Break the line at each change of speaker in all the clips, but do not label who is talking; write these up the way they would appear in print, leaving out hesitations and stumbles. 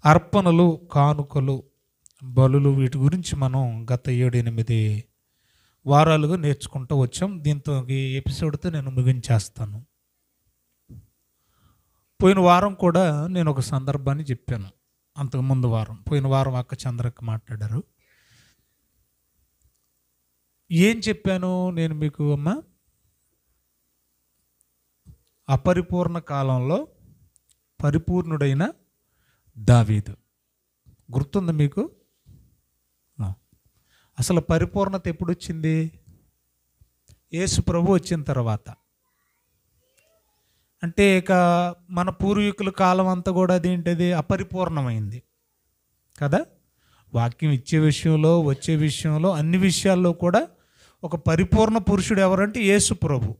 అర్పణలు, కానుకలు, బలులు, వీటి గురించి మనం గత 7-8 వారాలుగా నేర్చుకుంటూ వచ్చాం. దీంతో ఈ ఎపిసోడ్తో నేను ముగించేస్తాను. పోయిన వారం కూడా నేను ఒక సందర్భాన్ని చెప్పాను. అంతకుముందు వారం, పోయిన వారం అక్క చంద్రక్క మాట్లాడారు. ఏం చెప్పాను నేను మీకు అమ్మా? అపరిపూర్ణ కాలంలో పరిపూర్ణుడైన దావీదు. గుర్తుందా మీకు? అసలు పరిపూర్ణత ఎప్పుడు వచ్చింది? యేసు ప్రభు వచ్చిన తర్వాత. అంటే ఇక మన పూర్వీకుల కాలం అంతా కూడా అదేంటిది అపరిపూర్ణమైంది కదా. వాక్యం ఇచ్చే విషయంలో, వచ్చే విషయంలో, అన్ని విషయాల్లో కూడా ఒక పరిపూర్ణ పురుషుడు ఎవరంటే యేసు ప్రభు.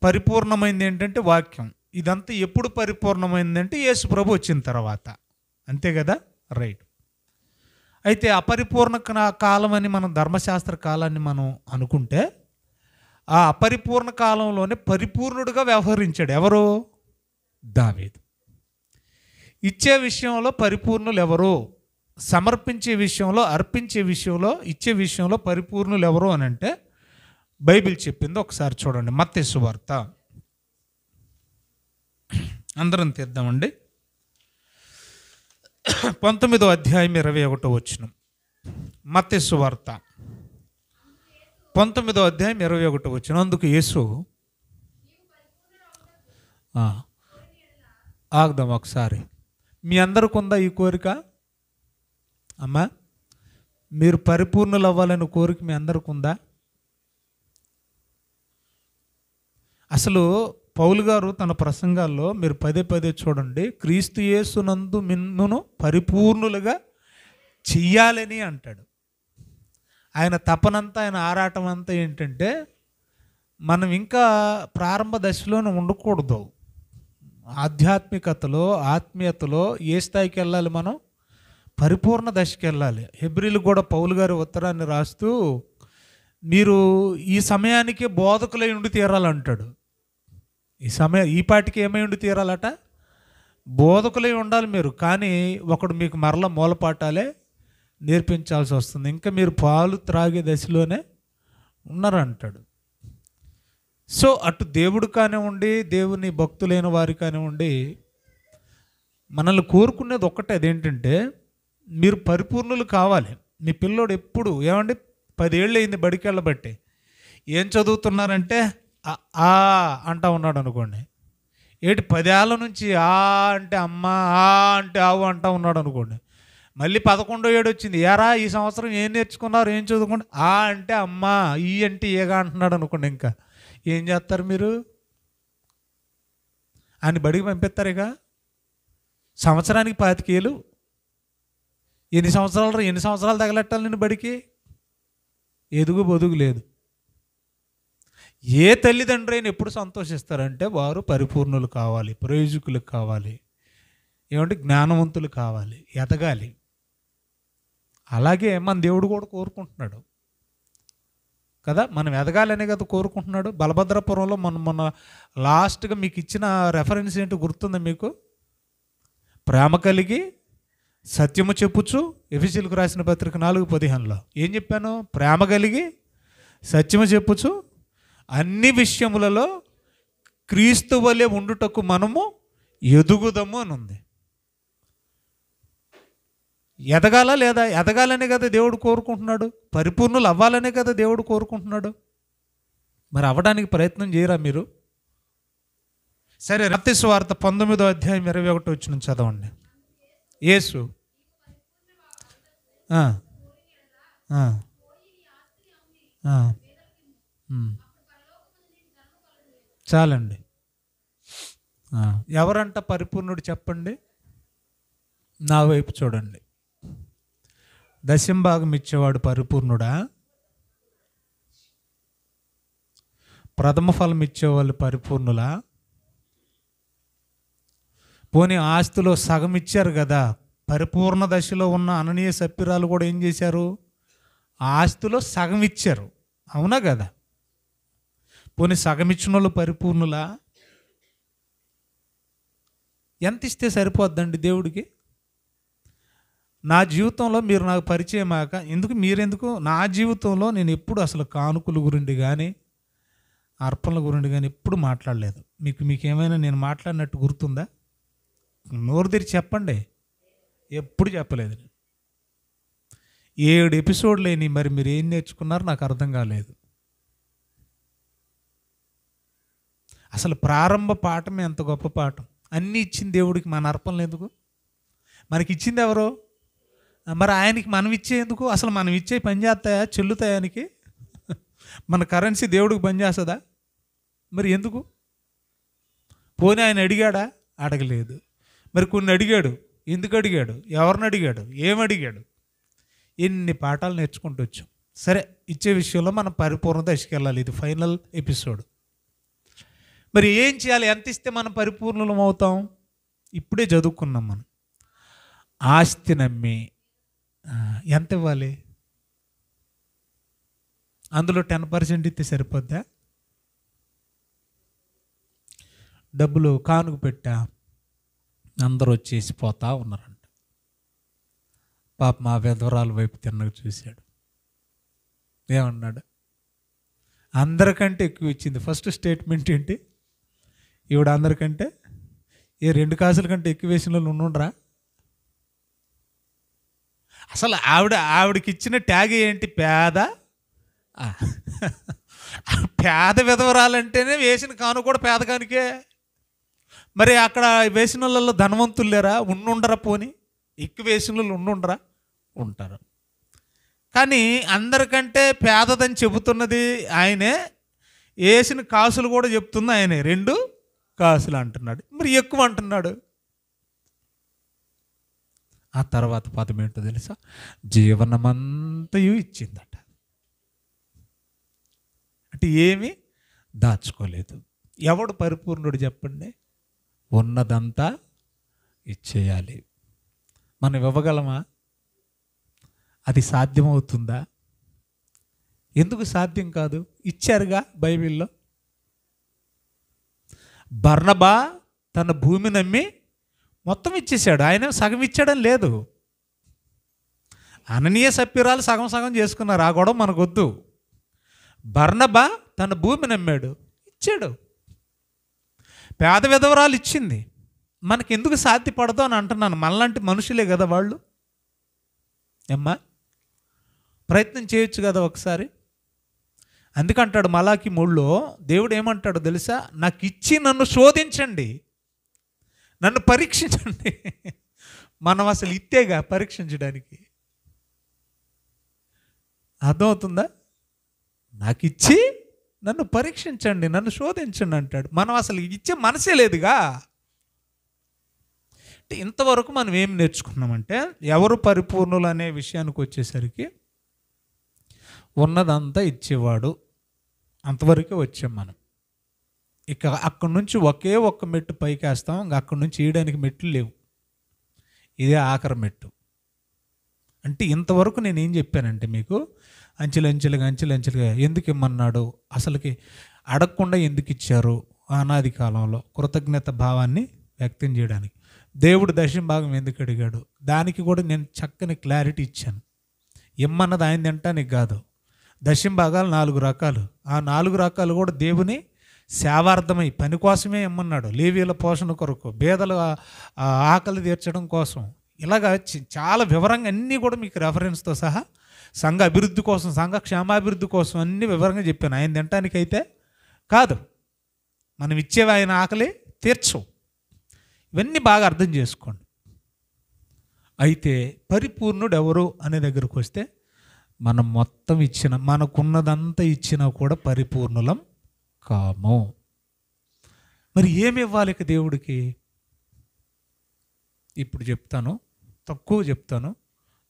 పరిపూర్ణమైంది ఏంటంటే వాక్యం. ఇదంతా ఎప్పుడు పరిపూర్ణమైందంటే యేసు ప్రభు వచ్చిన తర్వాత. అంతే కదా, రైట్. అయితే అపరిపూర్ణ కాలం అని మనం ధర్మశాస్త్ర కాలాన్ని మనం అనుకుంటే, ఆ అపరిపూర్ణ కాలంలోనే పరిపూర్ణుడిగా వ్యవహరించాడు ఎవరు? దావీదు. ఇచ్చే విషయంలో పరిపూర్ణులు ఎవరు? సమర్పించే విషయంలో, అర్పించే విషయంలో, ఇచ్చే విషయంలో పరిపూర్ణులు ఎవరు అని అంటే బైబిల్ చెప్పింది. ఒకసారి చూడండి, మత్తయి సువార్త. అందరం తీద్దామండి. 19వ అధ్యాయం 21వ వచనం. మత్తయి సువార్త 19వ అధ్యాయం 21వ వచనం. అందుకు యేసు, ఆగుదాం ఒకసారి. మీ అందరికి ఉందా ఈ కోరిక? అమ్మా, మీరు పరిపూర్ణులు అవ్వాలని కోరిక మీ అందరికి ఉందా? అసలు పౌలు గారు తన ప్రసంగాల్లో మీరు పదే పదే చూడండి, క్రీస్తు యేసునందు మిమ్మును పరిపూర్ణులుగా చెయ్యాలని అంటాడు. ఆయన తపనంతా, ఆయన ఆరాటం అంతా ఏంటంటే మనం ఇంకా ప్రారంభ దశలోనే ఉండకూడదు. ఆధ్యాత్మికతలో, ఆత్మీయతలో ఏ స్థాయికి వెళ్ళాలి? మనం పరిపూర్ణ దశకి వెళ్ళాలి. హెబ్రీలకు కూడా పౌలు గారు ఉత్తరాన్ని రాస్తూ మీరు ఈ సమయానికి బోధకులై ఉండి తీరాలంటాడు. ఈ పాటికి ఏమై ఉండి తీరాలట? బోధకులై ఉండాలి మీరు. కానీ ఒకడు మీకు మరల మూలపాఠాలే నేర్పించాల్సి వస్తుంది. ఇంకా మీరు పాలు త్రాగే దశలోనే ఉన్నారంటాడు. సో అటు దేవుడు కానివ్వండి, దేవుని భక్తులైన వారి కానివ్వండి, మనల్ని కోరుకునేది ఒక్కటే. అదేంటంటే మీరు పరిపూర్ణులు కావాలి. మీ పిల్లోడు ఎప్పుడు ఏమండి 10 ఏళ్ళు అయింది బడికి వెళ్ళబట్టి, ఏం చదువుతున్నారంటే ఆ అంటా ఉన్నాడు అనుకోండి. 10 ఏళ్ళ నుంచి ఆ అంటే అమ్మ, ఆ అంటే ఆవు అంటా ఉన్నాడు అనుకోండి. మళ్ళీ 11వ ఏడు వచ్చింది, ఏరా ఈ సంవత్సరం ఏం నేర్చుకున్నారు, ఏం చదువుకోండి, ఆ అంటే అమ్మ, ఈ అంటే ఏగా అంటున్నాడు అనుకోండి. ఇంకా ఏం చేస్తారు మీరు? ఆయన బడికి పంపిస్తారు. ఇక సంవత్సరానికి 25 ఏళ్ళు. ఎన్ని సంవత్సరాలు తగలెట్టాలి నేను బడికి? ఎదుగు బొదుగు లేదు. ఏ తల్లిదండ్రి అయినా ఎప్పుడు సంతోషిస్తారంటే వారు పరిపూర్ణులు కావాలి, ప్రయోజకులు కావాలి, ఏమంటే జ్ఞానవంతులు కావాలి, ఎదగాలి. అలాగే మన దేవుడు కూడా కోరుకుంటున్నాడు కదా. మనం ఎదగాలనే కదా కోరుకుంటున్నాడు. బలభద్రపురంలో మన లాస్ట్గా మీకు ఇచ్చిన రెఫరెన్స్ ఏంటో గుర్తుందా మీకు? ప్రేమ కలిగి సత్యము చెప్పుచు, ఎఫెసీయులకు రాసిన పత్రిక 4:15లో ఏం చెప్పాను? ప్రేమ కలిగి సత్యము చెప్పుచు అన్ని విషయములలో క్రీస్తు వలె ఉండుటకు మనము ఎదుగుదము అని ఉంది. ఎదగాల లేదా? ఎదగాలనే కదా దేవుడు కోరుకుంటున్నాడు. పరిపూర్ణులు అవ్వాలనే కదా దేవుడు కోరుకుంటున్నాడు. మరి అవ్వడానికి ప్రయత్నం చేయరా మీరు? సరే, మత్తయి సువార్త 19వ అధ్యాయం 21వ వచనం చదవండి. యేసు చాలండి. ఎవరంట పరిపూర్ణుడు చెప్పండి? నా వైపు చూడండి. దశంభాగం ఇచ్చేవాడు పరిపూర్ణుడా? ప్రథమ ఫలం ఇచ్చేవాళ్ళు పరిపూర్ణులా? పోనీ ఆస్తిలో సగం ఇచ్చారు కదా. పరిపూర్ణ దశలో ఉన్న అననీయ సప్పిరాలు కూడా ఏం చేశారు? ఆస్తిలో సగం ఇచ్చారు, అవునా కదా. పోనీ సగం ఇచ్చిన వాళ్ళు పరిపూర్ణులా? ఎంత ఇస్తే సరిపోద్దండి దేవుడికి? నా జీవితంలో మీరు నాకు పరిచయం ఆక మీరెందుకు నా జీవితంలో నేను ఎప్పుడు అసలు కానుకల గురించి కానీ అర్పణల గురించి కానీ ఎప్పుడు మాట్లాడలేదు. మీకేమైనా నేను మాట్లాడినట్టు గుర్తుందా? నోరు తెరిచి చెప్పండి. ఎప్పుడు చెప్పలేదు. 7 ఎపిసోడ్లు అయినాయి. మరి మీరు ఏం నేర్చుకున్నారో నాకు అర్థం కాలేదు. అసలు ప్రారంభ పాఠమే ఎంత గొప్ప పాఠం. అన్నీ ఇచ్చింది దేవుడికి, మన అర్పణలు ఎందుకు? మనకి ఇచ్చింది ఎవరో? మరి ఆయనకి మనం ఇచ్చేందుకు? అసలు మనం ఇచ్చే పని చేస్తాయా? చెల్లుతాయా ఆయనకి? మన కరెన్సీ దేవుడికి పని చేస్తుందా? మరి ఎందుకు? పోనీ ఆయన అడిగాడా? అడగలేదు. మరి కొన్ని అడిగాడు. ఎందుకు అడిగాడు? ఎవరిని అడిగాడు? ఏమడిగాడు? ఎన్ని పాఠాలు నేర్చుకుంటూ వచ్చాం. సరే, ఇచ్చే విషయంలో మనం పరిపూర్ణత దశకెళ్ళాలి. ఇది ఫైనల్ ఎపిసోడ్. మరి ఏం చేయాలి? ఎంత ఇస్తే మనం పరిపూర్ణం అవుతాం? ఇప్పుడే చదువుకున్నాం మనం. ఆస్తి నమ్మి ఎంత ఇవ్వాలి? అందులో 10% ఇస్తే సరిపోద్దా? డబ్బులు కానుక పెట్టా, అందరూ వచ్చేసి పోతా ఉన్నారంట. పాప మా విధవరాల వైపు తిన్నగా చూశాడు. ఏమన్నాడు? అందరికంటే ఎక్కువ ఇచ్చింది. ఫస్ట్ స్టేట్మెంట్ ఏంటి? ఈవిడ అందరికంటే 2 కాసుల కంటే ఎక్కువ వేసిన వాళ్ళు ఉండుండ్రా? అసలు ఆవిడకి ఇచ్చిన ట్యాగ్ ఏంటి? పేద. పేద విధవరాలంటేనే వేసిన కాను కూడా పేద కానుకే. మరి అక్కడ వేసిన వాళ్ళలో ధనవంతులు లేరా? ఉండుండరా? పోని ఎక్కువ వేసిన వాళ్ళు ఉండుండరా? ఉంటారు. కానీ అందరికంటే పేదదని చెబుతున్నది ఆయనే, వేసిన కాసులు కూడా చెప్తుంది ఆయనే. 2 కాసులు అంటున్నాడు. మరి ఎక్కువ అంటున్నాడు. ఆ తర్వాత పదం ఏంటో తెలుసా? జీవనమంతయు ఇచ్చిందట. అంటే ఏమి దాచుకోలేదు. ఎవడు పరిపూర్ణుడు చెప్పండి? ఉన్నదంతా ఇచ్చేయాలి. మనం ఇవ్వగలమా? అది సాధ్యమవుతుందా? ఎందుకు సాధ్యం కాదు? ఇచ్చారుగా బైబిల్లో. బర్నబా తన భూమిని అమ్మి మొత్తం ఇచ్చేసాడు. ఆయన సగం ఇచ్చాడని లేదు. అననీయ సప్పిరాలు సగం సగం చేసుకున్నారు. ఆ గొడవ మనకొద్దు. బర్నబా తన భూమిని అమ్మాడు, ఇచ్చాడు. పేద విధవరాలు ఇచ్చింది. మనకి ఎందుకు సాధ్యపడదు అని అంటున్నాను. మనలాంటి మనుషులే కదా వాళ్ళు. ఏమ్మా, ప్రయత్నం చేయొచ్చు కదా ఒకసారి. అందుకంటాడు మలాకి 3లో దేవుడు ఏమంటాడు తెలుసా? నాకు ఇచ్చి నన్ను శోధించండి, నన్ను పరీక్షించండి. మనం అసలు ఇత్తేగా పరీక్షించడానికి. అర్థమవుతుందా? నాకు ఇచ్చి నన్ను పరీక్షించండి, నన్ను శోధించండి అంటాడు. మనం అసలు ఇచ్చే మనసే లేదుగా. ఇంతవరకు మనం ఏం నేర్చుకున్నామంటే, ఎవరు పరిపూర్ణులు అనే విషయానికి వచ్చేసరికి ఉన్నదంతా ఇచ్చేవాడు, అంతవరకే వచ్చాం మనం. ఇక అక్కడి నుంచి ఒకే ఒక్క మెట్టు పైకి వేస్తాం. ఇంకా అక్కడి నుంచి వేయడానికి మెట్లు లేవు. ఇదే ఆఖరి మెట్టు. అంటే ఇంతవరకు నేను ఏం చెప్పానంటే మీకు, అంచెలంచెలుగా ఎందుకు ఇమ్మన్నాడు, అసలుకి అడగకుండా ఎందుకు ఇచ్చారు, అనాది కాలంలో కృతజ్ఞత భావాన్ని వ్యక్తం చేయడానికి. దేవుడు దశమ భాగం ఎందుకు అడిగాడు, దానికి కూడా నేను చక్కని క్లారిటీ ఇచ్చాను. ఇమ్మన్నది ఆయన తింటానికి కాదు. దశమ భాగాలు 4 రకాలు. ఆ 4 రకాలు కూడా దేవుని సేవార్థమై పని కోసమే ఇమ్మన్నాడు. లేవీల పోషణ కొరకు, పేదల ఆకలి తీర్చడం కోసం. ఇలాగా చాలా వివరంగా అన్నీ కూడా మీకు రెఫరెన్స్తో సహా సంఘ అభివృద్ధి కోసం, సంఘ క్షేమాభివృద్ధి కోసం అన్నీ వివరంగా చెప్పాను. ఆయన తినటానికైతే కాదు. మనం ఇచ్చేవి ఆయన ఆకలి తీర్చవు. ఇవన్నీ బాగా అర్థం చేసుకోండి. అయితే పరిపూర్ణుడు ఎవరు అనే దగ్గరకు వస్తే, మనం మొత్తం ఇచ్చిన, మనకున్నదంతా ఇచ్చినా కూడా పరిపూర్ణులం కాము. మరి ఏమి ఇవ్వాలి దేవుడికి? ఇప్పుడు చెప్తాను, తక్కువ చెప్తాను.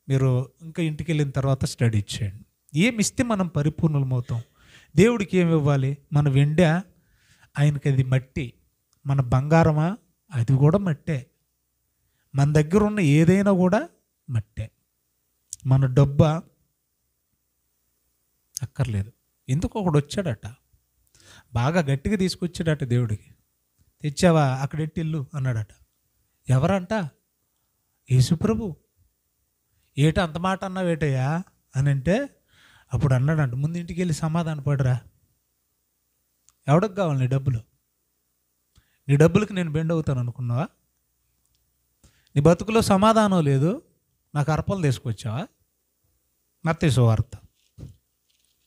మీరు ఇంకా ఇంటికి వెళ్ళిన తర్వాత స్టడీ చేయండి. ఏమి ఇస్తే మనం పరిపూర్ణులమవుతాం? దేవుడికి ఏమి ఇవ్వాలి? మన వెండా? ఆయనకి అది మట్టి. మన బంగారమా? అది కూడా మట్టే. మన దగ్గర ఉన్న ఏదైనా కూడా మట్టే. మన డబ్బా? అక్కర్లేదు. ఎందుకు ఒకడు వచ్చాడట, బాగా గట్టిగా తీసుకొచ్చాడట దేవుడికి. తెచ్చావా, అక్కడెట్టి ఇల్లు అన్నాడట. ఎవరంట? యేసుప్రభు. ఏట అంత మాట అన్నావేటయ్యా అని అంటే అప్పుడు అన్నాడంట, ముందు ఇంటికి వెళ్ళి సమాధాన పడరా. ఎవడికి కావాలి నీ డబ్బులు? నీ డబ్బులకి నేను బెండ్ అవుతాను అనుకున్నావా? నీ బతుకులో సమాధానం లేదు, నాకు అర్పణలు తీసుకొచ్చావా? మత్తయి సువార్త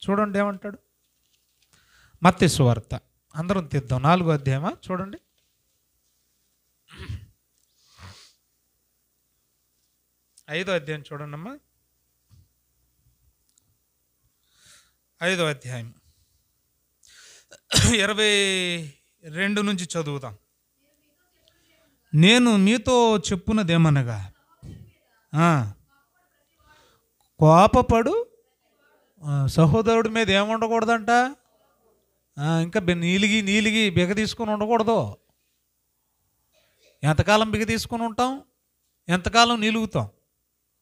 చూడండి ఏమంటాడు. మత్తయి సువార్త అందరం తీద్దాం, 4వ అధ్యాయమా చూడండి. 5వ అధ్యాయం చూడండి అమ్మా. 5వ అధ్యాయం 22 నుంచి చదువుతాం. నేను మీతో చెప్పున్నదేమనగా, కోపపడు సహోదరుడి మీద ఏముండకూడదంట, ఇంకా నీలిగి బిగ తీసుకొని ఉండకూడదు. ఎంతకాలం బిగ తీసుకొని ఉంటాం, ఎంతకాలం నిలుగుతాం?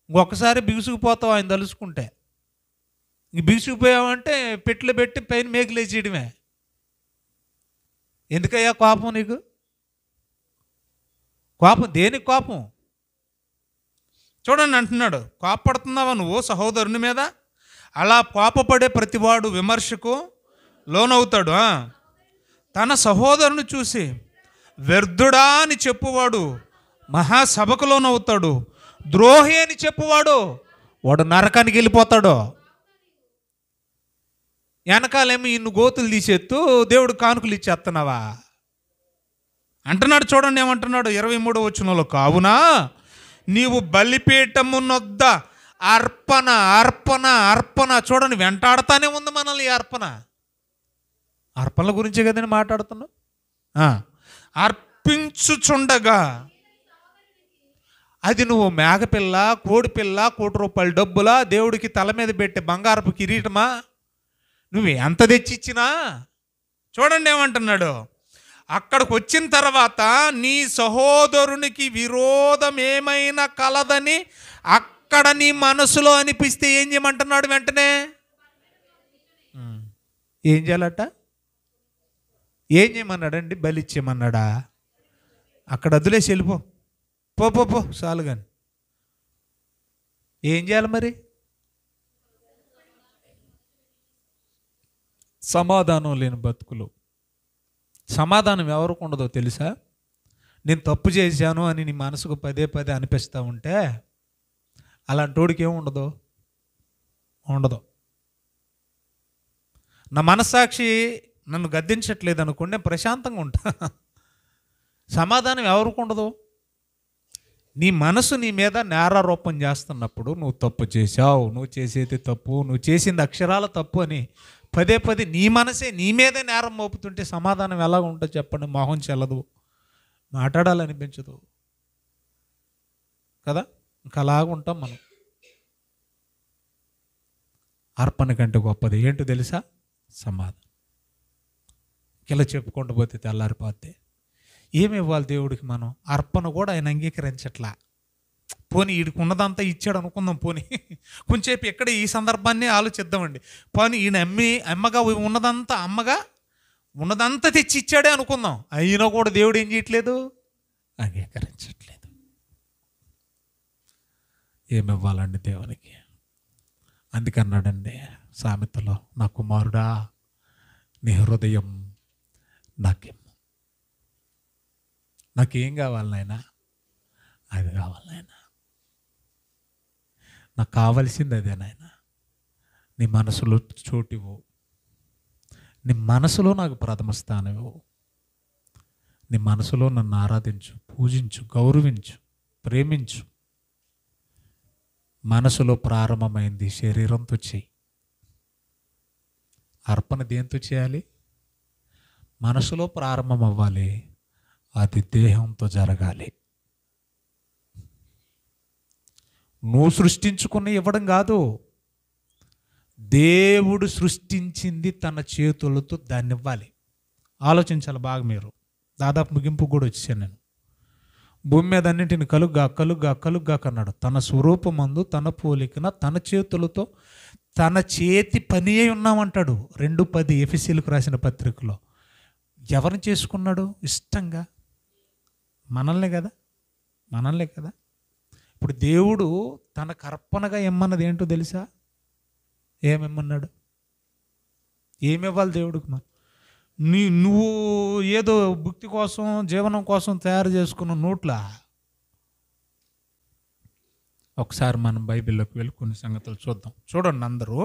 ఇంకొకసారి బిగుసుకుపోతావు ఆయన తలుసుకుంటే. ఇంక బిగుసుకుపోయావంటే పెట్లు పెట్టి పైన మేకులేసేయడమే. ఎందుకయ్యా కోపం నీకు? కోపం దేనికి కోపం? చూడండి అంటున్నాడు, కోపపడుతున్నావా నువ్వు సహోదరుని మీద? అలా కోపపడే ప్రతివాడు విమర్శకు లోనవుతాడు. తన సహోదరుని చూసి వ్యర్థుడా అని చెప్పువాడు మహాసభకు లోనవుతాడు. ద్రోహి అని చెప్పువాడు వాడు నరకానికి వెళ్ళిపోతాడు. వెనకాలేమో ఇన్ని గోతులు తీసేత్తు దేవుడు కానుకలు ఇచ్చేస్తున్నావా అంటున్నాడు. చూడండి ఏమంటున్నాడు 23వ వచనంలో, కావున నీవు బలిపీఠమునొద్ద అర్పణ అర్పణ అర్పణ. చూడండి వెంటాడుతానే ఉంది మనల్ని ఈ అర్పణల గురించే కదండి మాట్లాడుతున్నాం. అర్పించుచుండగా, అది నువ్వు మేకపిల్ల, కోడిపిల్ల, ₹1 డబ్బులా, దేవుడికి తల మీద పెట్టే బంగారపు కిరీటమా, నువ్వు ఎంత తెచ్చిచ్చినా. చూడండి ఏమంటున్నాడు, అక్కడికి వచ్చిన తర్వాత నీ సహోదరునికి విరోధం ఏమైనా కలదని అక్కడ నీ మనసులో అనిపిస్తే ఏం చేయమంటున్నాడు? వెంటనే ఏం చేయాలట? ఏం చేయమన్నాడండి? బలిచ్చేయమన్నాడా? అక్కడ వదిలేసి వెళ్ళిపో, పో చాలు. కానీ ఏం చేయాలి మరి? సమాధానం లేని బతుకులు. సమాధానం ఎవరికి ఉండదో తెలుసా? నేను తప్పు చేశాను అని నీ మనసుకు పదే అనిపిస్తూ ఉంటే అలాంటి వాడికి ఏముండదు, ఉండదు. నా మనస్సాక్షి నన్ను గద్దించట్లేదు అనుకోండి, నేను ప్రశాంతంగా ఉంటా. సమాధానం ఎవరికి ఉండదు? నీ మనసు నీ మీద నేరారోపణ చేస్తున్నప్పుడు, నువ్వు తప్పు చేశావు, నువ్వు చేసేది తప్పు, నువ్వు చేసింది అక్షరాల తప్పు అని పదే నీ మనసే నీ మీదే నేరం మోపుతుంటే సమాధానం ఎలాగ ఉంటుంది చెప్పండి? మొహం చెల్లదు, మాట్లాడాలనిపించదు కదా. ఇంకా అలాగ ఉంటాం మనం. అర్పణ కంటే గొప్పది ఏంటో తెలుసా? సమాధానం. ఇలా చెప్పుకుంటూ పోతే తెల్లారిపోతే ఏమి ఇవ్వాలి దేవుడికి మనం? అర్పణ కూడా ఆయన అంగీకరించట్లా. పోనీ వీడికి ఉన్నదంతా ఇచ్చాడు అనుకుందాం. పోనీ కొంచెంసేపు ఇక్కడ ఈ సందర్భాన్ని ఆలోచిద్దామండి. పోనీ ఈయన అమ్మగా ఉన్నదంతా తెచ్చి ఇచ్చాడే అనుకుందాం. అయినా కూడా దేవుడు ఏం చేయట్లేదు, అంగీకరించట్లేదు. ఏమి ఇవ్వాలండి దేవునికి? అందుకన్నాడండి సామెతలో, నా కుమారుడా నీ హృదయం నాకేమో, నాకేం కావాలి నాయనా? అది కావాలి నాయనా, నాకు కావాల్సింది అదే నాయనా. నీ మనసులో చోటివ్వు, నీ మనసులో నాకు ప్రథమ స్థానం ఇవ్వు. నీ మనసులో నన్ను ఆరాధించు, పూజించు, గౌరవించు, ప్రేమించు. మనసులో ప్రారంభమైంది శరీరంతో చేయి. అర్పణ దేంతో చేయాలి? మనసులో ప్రారంభం అవ్వాలి, అది దేహంతో జరగాలి. నువ్వు సృష్టించుకుని ఇవ్వడం కాదు, దేవుడు సృష్టించింది తన చేతులతో దాన్ని ఇవ్వాలి. ఆలోచించాలి బాగా మీరు. దాదాపు ముగింపు కూడా వచ్చాను నేను. భూమి మీద అన్నింటిని కలుగ్గా కన్నాడు. తన స్వరూపమందు తన పోలికన తన చేతులతో తన చేతి పని అయి ఉన్నామంటాడు. 2:10 ఎఫెసీయులకు రాసిన పత్రికలో. ఎవరిని చేసుకున్నాడు ఇష్టంగా? మనల్నే కదా. ఇప్పుడు దేవుడు తనకు అర్పణగా ఇమ్మన్నది ఏంటో తెలుసా? ఏమిమ్మన్నాడు? ఏమివ్వాలి దేవుడికి? నువ్వు ఏదో భుక్తి కోసం, జీవనం కోసం తయారు చేసుకున్న నోట్లా. ఒకసారి మనం బైబిల్లోకి వెళ్ళి కొన్ని సంగతులు చూద్దాం. చూడండి అందరూ,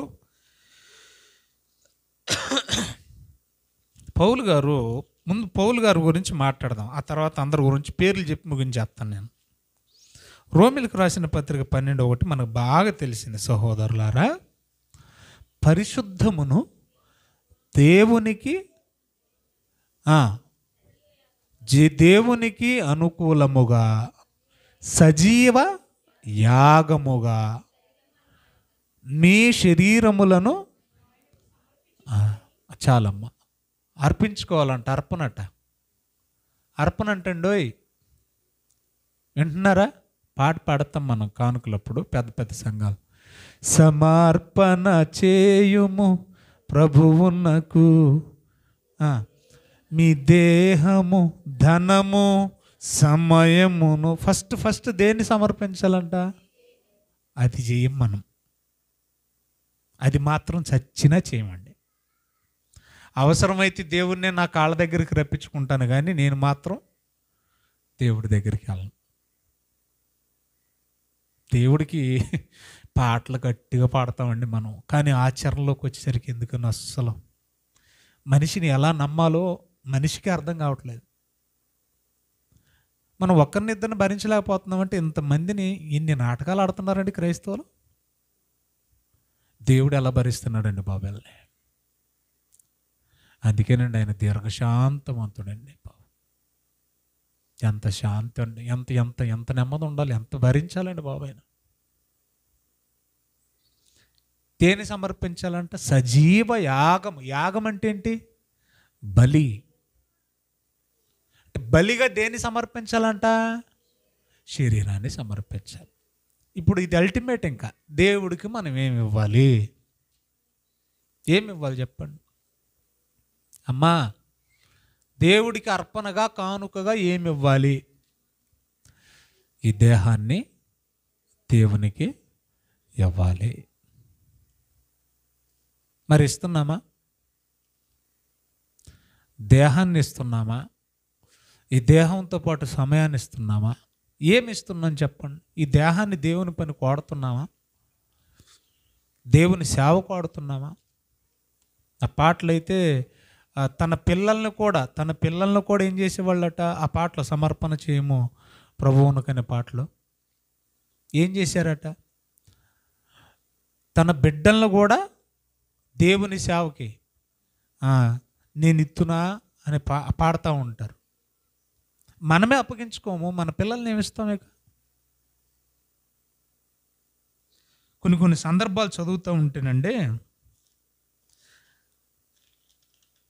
పౌలు గారు గురించి మాట్లాడదాం. ఆ తర్వాత అందరి గురించి పేర్లు చెప్పి ముగించేస్తాను నేను. రోమిలకు రాసిన పత్రిక 12:1 మనకు బాగా తెలిసింది. సహోదరులారా, పరిశుద్ధమును దేవునికి అనుకూలముగా సజీవ యాగముగా మీ శరీరములను చాలమ్మ అర్పించుకోవాలంట. అర్పణ అంటండోయ్, వింటున్నారా? పాట పాడతాం మనం కానుకలప్పుడు, పెద్ద పెద్ద సంఘాలు. సమర్పణ చేయుము ప్రభువునకు మీ దేహము, ధనము, సమయమును. ఫస్ట్ దేన్ని సమర్పించాలంట? అది చేయం మనం. అది మాత్రం చచ్చినా చేయమండి. అవసరమైతే దేవుడినే నా కాళ్ళ దగ్గరికి రప్పించుకుంటాను, కానీ నేను మాత్రం దేవుడి దగ్గరికి వెళ్ళను. దేవుడికి పాటలు గట్టిగా పాడతామండి మనం, కానీ ఆచరణలోకి వచ్చేసరికి ఎందుకని అస్సలు మనిషిని ఎలా నమ్మాలో మనిషికి అర్థం కావట్లేదు. మనం ఒక్కరినిద్దరిని భరించలేకపోతున్నామంటే ఇంతమందిని ఎన్ని నాటకాలు ఆడుతున్నారండి క్రైస్తవులు. దేవుడు ఎలా భరిస్తున్నాడండి బాబెల్ని. అందుకేనండి ఆయన దీర్ఘశాంతవంతుడండి బాబు. ఎంత శాంతి అండి, ఎంత ఎంత ఎంత నెమ్మది ఉండాలి, ఎంత భరించాలండి బాబు ఆయన. దేని సమర్పించాలంట? సజీవ యాగం. యాగం అంటే ఏంటి? బలి. బలిగా దేన్ని సమర్పించాలంట? శరీరాన్ని సమర్పించాలి. ఇప్పుడు ఇది అల్టిమేట్. ఇంకా దేవుడికి మనం ఏమి ఇవ్వాలి చెప్పండి అమ్మా. దేవుడికి అర్పణగా, కానుకగా ఏమి ఇవ్వాలి? ఈ దేహాన్ని దేవునికి ఇవ్వాలి. మరి ఇస్తున్నామా? దేహాన్ని ఇస్తున్నామా? ఈ దేహంతో పాటు సమయాన్ని ఇస్తున్నామా? ఏమి ఇస్తున్నాం చెప్పండి? ఈ దేహాన్ని దేవుని పని వాడుతున్నామా? దేవుని సేవకు వాడుతున్నామా? ఆ పాటలైతే తన పిల్లల్ని కూడా ఏం చేసేవాళ్ళట? ఆ పాటలు సమర్పణ చేయము ప్రభువునకనే పాటలు ఏం చేశారట? తన బిడ్డలను కూడా దేవుని సేవకి నేను ఇత్తునా అని పాడుతూ ఉంటారు. మనమే అప్పగించుకోము, మన పిల్లల్ని ఏమిస్తాం? ఇక కొన్ని సందర్భాలు చదువుతూ ఉంటేనండి,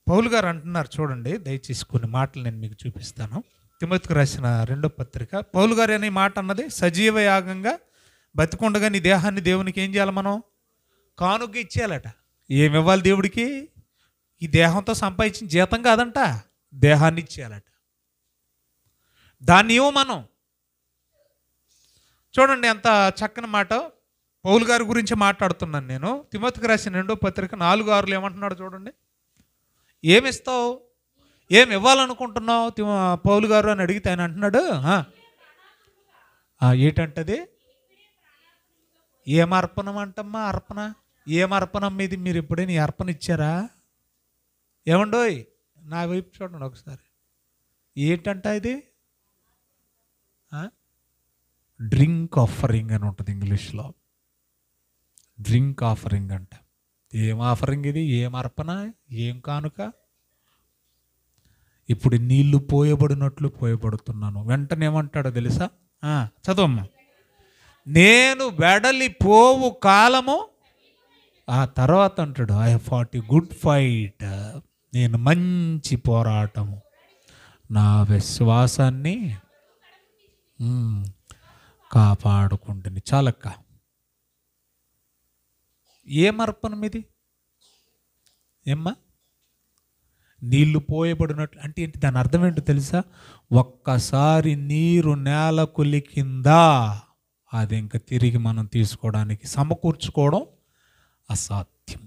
పౌలు గారు అంటున్నారు చూడండి, దయచేసి కొన్ని మాటలు నేను మీకు చూపిస్తాను. తిమోతికి రాసిన 2వ పత్రిక. పౌలు గారు అనే మాట అన్నది, సజీవ యాగంగా బతికుండగా నీ దేహాన్ని దేవునికి ఏం చేయాలి? మనం కానుక ఇచ్చేయాలట. ఏమి ఇవ్వాలి దేవుడికి? ఈ దేహంతో సంపాదించిన జీతం కాదంట, దేహాన్ని ఇచ్చేయాలట. దాన్ని ఇవ్వ మనం. చూడండి ఎంత చక్కని మాట. పౌలు గారి గురించి మాట్లాడుతున్నాను నేను. తిమోతికి రాసిన 2వ పత్రిక 4:6 ఏమంటున్నాడు చూడండి. ఏమిస్తావు, ఏమి ఇవ్వాలనుకుంటున్నావు పౌలు గారు అని అడిగితే ఆయన అంటున్నాడు, ఏంటంటది? ఏం అర్పణం అంటమ్మా? అర్పణ ఏం అర్పణం మీది? మీరు ఎప్పుడైనా ఈ అర్పణ ఇచ్చారా? ఏమండోయ్ నా వైపు చూడండి ఒకసారి. ఏంటంట ఇది? డ్రింక్ ఆఫరింగ్ అని ఉంటుంది ఇంగ్లీష్లో. డ్రింక్ ఆఫరింగ్ అంట. ఏం ఆఫరింగ్ ఇది? ఏం అర్పణ? ఏం కానుక? ఇప్పుడు నీళ్లు పోయబడినట్లు పోయబడుతున్నాను. వెంటనే ఏమంటాడో తెలుసా? చదవమ్మా. నేను వెడలిపోవు కాలము. ఆ తర్వాత అంటాడు, I have fought a good fight. నేను మంచి పోరాటము, నా విశ్వాసాన్ని కాపాడుకుంటుంది. చాలక్క. ఏం అర్పణం ఇది? ఏమ్మా? నీళ్లు పోయబడినట్లు అంటే ఏంటి? దాని అర్థం ఏంటో తెలుసా? ఒక్కసారి నీరు నేల కొలికిందా అది ఇంకా తిరిగి మనం తీసుకోవడానికి సమకూర్చుకోవడం అసాధ్యం.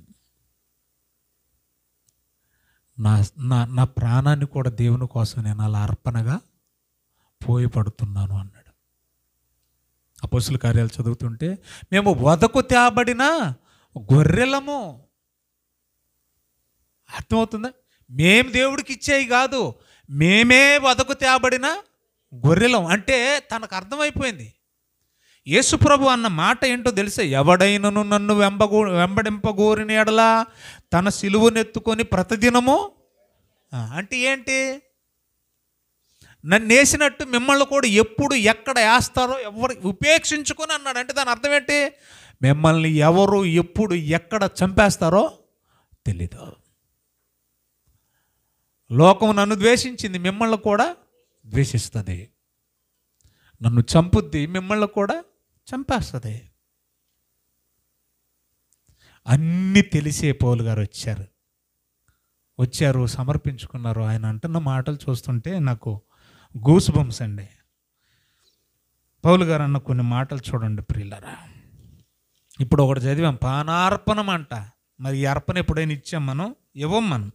నా నా నా ప్రాణాన్ని కూడా దేవుని కోసం నేను అలా అర్పణగా పోయపడుతున్నాను అన్నాడు. అపోస్తుల కార్యాలు చదువుతుంటే మేము వదకు తేబడిన గొర్రెలము. అర్థమవుతుందా? మేము దేవుడికి ఇచ్చేవి కాదు, మేమే వదకు తేబడిన గొర్రెలం. అంటే తనకు అర్థమైపోయింది. యేసుప్రభు అన్న మాట ఏంటో తెలిసే, ఎవడైనను నన్ను వెంబడింపగోరిన ఎడలా తన సిలువనెత్తుకొని ప్రతిదినము. అంటే ఏంటి? నన్ను వేసినట్టు మిమ్మల్ని కూడా ఎప్పుడు ఎక్కడ వేస్తారో ఎవరు ఉపేక్షించుకొని అన్నాడు. అంటే దాని అర్థం ఏంటి? మిమ్మల్ని ఎవరు ఎప్పుడు ఎక్కడ చంపేస్తారో తెలీదు. లోకం నన్ను ద్వేషించింది, మిమ్మల్ని కూడా ద్వేషిస్తుంది. నన్ను చంపుద్ది, మిమ్మల్ని కూడా చంపేస్తుంది. అన్నీ తెలిసే పౌలు గారు వచ్చారు, సమర్పించుకున్నారు. ఆయన అంటున్న మాటలు చూస్తుంటే నాకు గూస్ బంప్స్ అండి. పౌలు గారు అన్న కొన్ని మాటలు చూడండి ప్రియులారా. ఇప్పుడు ఒకటి చదివాం, పానార్పణం అంట. మరి ఈ అర్పణ ఎప్పుడైనా ఇచ్చాం మనం? ఇవ్వం మనం.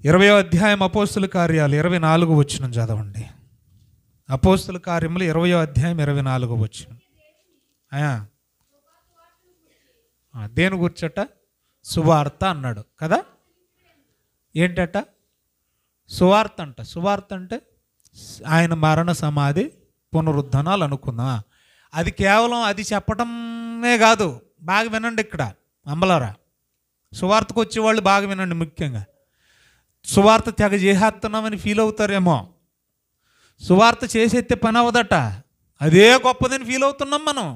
20వ అధ్యాయం అపోస్తుల కార్యాలు 24వ వచనం చదవండి. అపోస్తుల కార్యములు 20వ అధ్యాయం 24వ వచనం. దేని గుర్చట? సువార్త అన్నాడు కదా. ఏంటట? సువార్త అంట. సువార్త అంటే ఆయన మరణ సమాధి పునరుద్ధరణాలు అనుకుందాం. అది కేవలం అది చెప్పటమే కాదు. బాగా వినండి ఇక్కడ అమ్మలారా, సువార్తకు వచ్చేవాళ్ళు బాగా వినండి. ముఖ్యంగా సువార్త తెగ చేసేస్తున్నామని ఫీల్ అవుతారేమో. సువార్త చేసేస్తే పని అవ్వదట, అదే గొప్పదని ఫీల్ అవుతున్నాం మనం.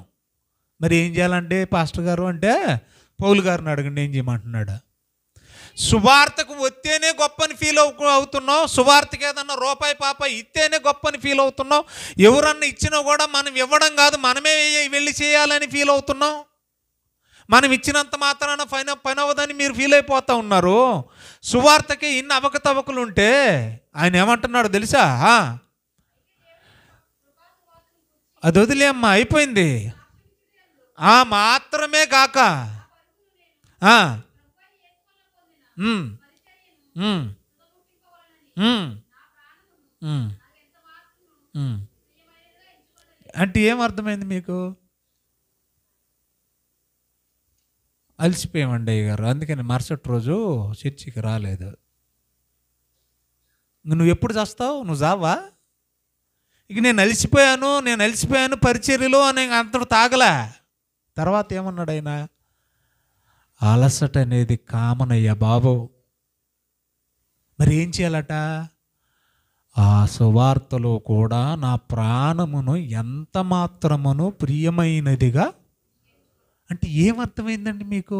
మరి ఏం చేయాలంటే పాస్టర్ గారు అంటే పౌలు గారిని అడగండి ఏం చేయమంటున్నాడు. సువార్తకు వస్తేనే గొప్పని ఫీల్ అవుతున్నావు, సువార్తకి ఏదన్నా రూపాయి పాప ఇస్తేనే గొప్పని ఫీల్ అవుతున్నావు. ఎవరన్నా ఇచ్చినా కూడా మనం ఇవ్వడం కాదు, మనమే వెళ్ళి చేయాలని ఫీల్ అవుతున్నాం. మనం ఇచ్చినంత మాత్రాన పని అవ్వదని మీరు ఫీల్ అయిపోతూ ఉన్నారు. సువార్తకి ఇన్ని అవకతవకలు ఉంటే ఆయన ఏమంటున్నాడు తెలుసా? అది వదిలేమ్మా, అయిపోయింది. మాత్రమే కాక అంటే ఏమర్థమైంది మీకు? అలసిపోయామండి అయ్య గారు, అందుకని మరుసటి రోజు చర్చికి రాలేదు. నువ్వు ఎప్పుడు చేస్తావు? నువ్వు జావా? ఇక నేను అలసిపోయాను పరిచర్యలో అని అంతడు తాగలే. తర్వాత ఏమన్నాడు ఆయన? అలసట అనేది కామనయ్యా బాబు. మరి ఏం చేయాలట? ఆ సువార్తలో కూడా నా ప్రాణమును ఎంత మాత్రమును ప్రియమైనదిగా. అంటే ఏమర్థమైందండి మీకు?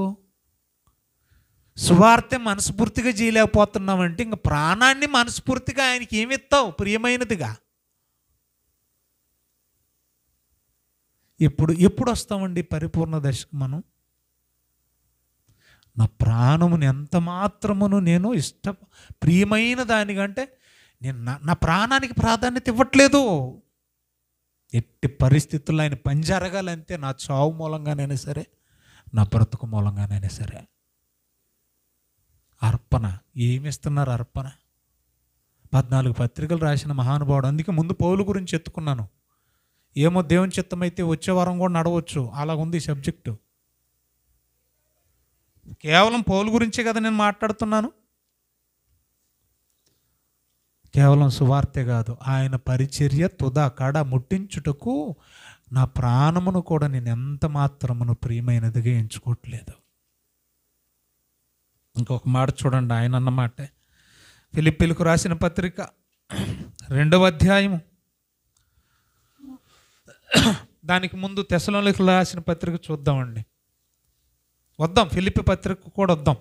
సువార్త మనస్ఫూర్తిగా చేయలేకపోతున్నామంటే ఇంక ప్రాణాన్ని మనస్ఫూర్తిగా ఆయనకి ఏమిస్తావు? ప్రియమైనదిగా. ఎప్పుడు వస్తామండి పరిపూర్ణ దశకు మనం? నా ప్రాణమును ఎంత మాత్రమును నేను ప్రియమైన దానికంటే నేను నా ప్రాణానికి ప్రాధాన్యత ఇవ్వట్లేదు. ఎట్టి పరిస్థితుల్లో ఆయన పని జరగాలంటే నా చావు మూలంగానైనా సరే, నా బ్రతుకు మూలంగానైనా సరే. అర్పణ ఏమిస్తున్నారు? అర్పణ 14 పత్రికలు రాసిన మహానుభావుడు. అందుకే ముందు పౌలు గురించి ఎత్తుకున్నాను. ఏమో దేవుని చిత్తమైతే వచ్చే వారం కూడా నడవచ్చు, అలాగుంది ఈ సబ్జెక్టు. కేవలం పౌలు గురించే కదా నేను మాట్లాడుతున్నాను. కేవలం సువార్తే కాదు, ఆయన పరిచర్య తుదా కాడ ముట్టించుటకు నా ప్రాణమును కూడా నేను ఎంత మాత్రమును ప్రియమైనదిగా ఎంచుకోవట్లేదు. ఇంకొక మాట చూడండి, ఆయన అన్నమాట ఫిలిప్పీలకు రాసిన పత్రిక 2వ అధ్యాయము. దానికి ముందు తెస్సలోనికీయులకు రాసిన పత్రిక చూద్దామండి. వద్దాం, ఫిలిప్పీ పత్రిక కూడా వద్దాం.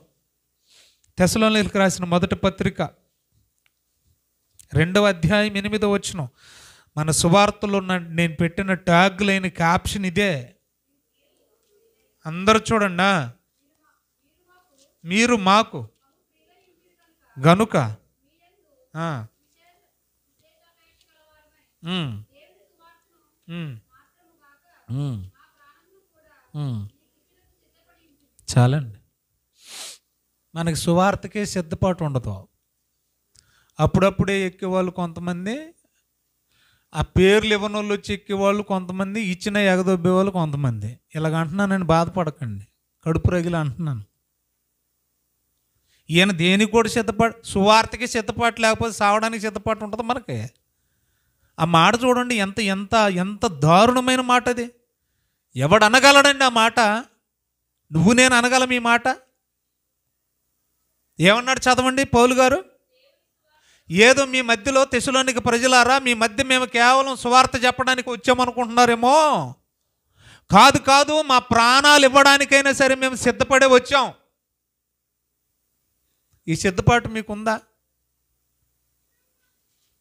తెస్సలోనికీయులకు రాసిన మొదటి పత్రిక 2వ అధ్యాయం 8వ వచనం. మన సువార్తలో నేను పెట్టిన ట్యాగ్ లైన్ క్యాప్షన్ ఇదే. అందరూ చూడండి. మీరు మాకు గనుక ఉమ్, ఉమ్, ఉమ్. చాలండి. మనకి సువార్తకే సిద్ధపాటు ఉండదు. అప్పుడప్పుడే ఎక్కేవాళ్ళు కొంతమంది, ఆ పేర్లు ఇవ్వని వాళ్ళు వచ్చి ఎక్కేవాళ్ళు కొంతమంది, ఇచ్చిన ఎగదొబ్బేవాళ్ళు కొంతమంది. ఇలాగ అంటున్నానని బాధపడకండి, కడుపు రగిలి అంటున్నాను. ఈయన దేనికి కూడా సిద్ధపాటు, సువార్తకి సిద్ధపాటు లేకపోతే సావడానికి సిద్ధపాటు ఉంటుంది మనకి. ఆ మాట చూడండి, ఎంత ఎంత ఎంత దారుణమైన మాట అది. ఎవడు అనగలడండి ఆ మాట? నువ్వు నేను అనగలం ఈ మాట? ఏమన్నాడు చదవండి పౌలు గారు. ఏదో మీ మధ్యలో తెస్సలోనిక ప్రజలారా, మీ మధ్య మేము కేవలం సువార్త చెప్పడానికి వచ్చామనుకుంటున్నారేమో. కాదు కాదు, మా ప్రాణాలు ఇవ్వడానికైనా సరే మేము సిద్ధపడే వచ్చాం. ఈ సిద్ధపాటు మీకుందా?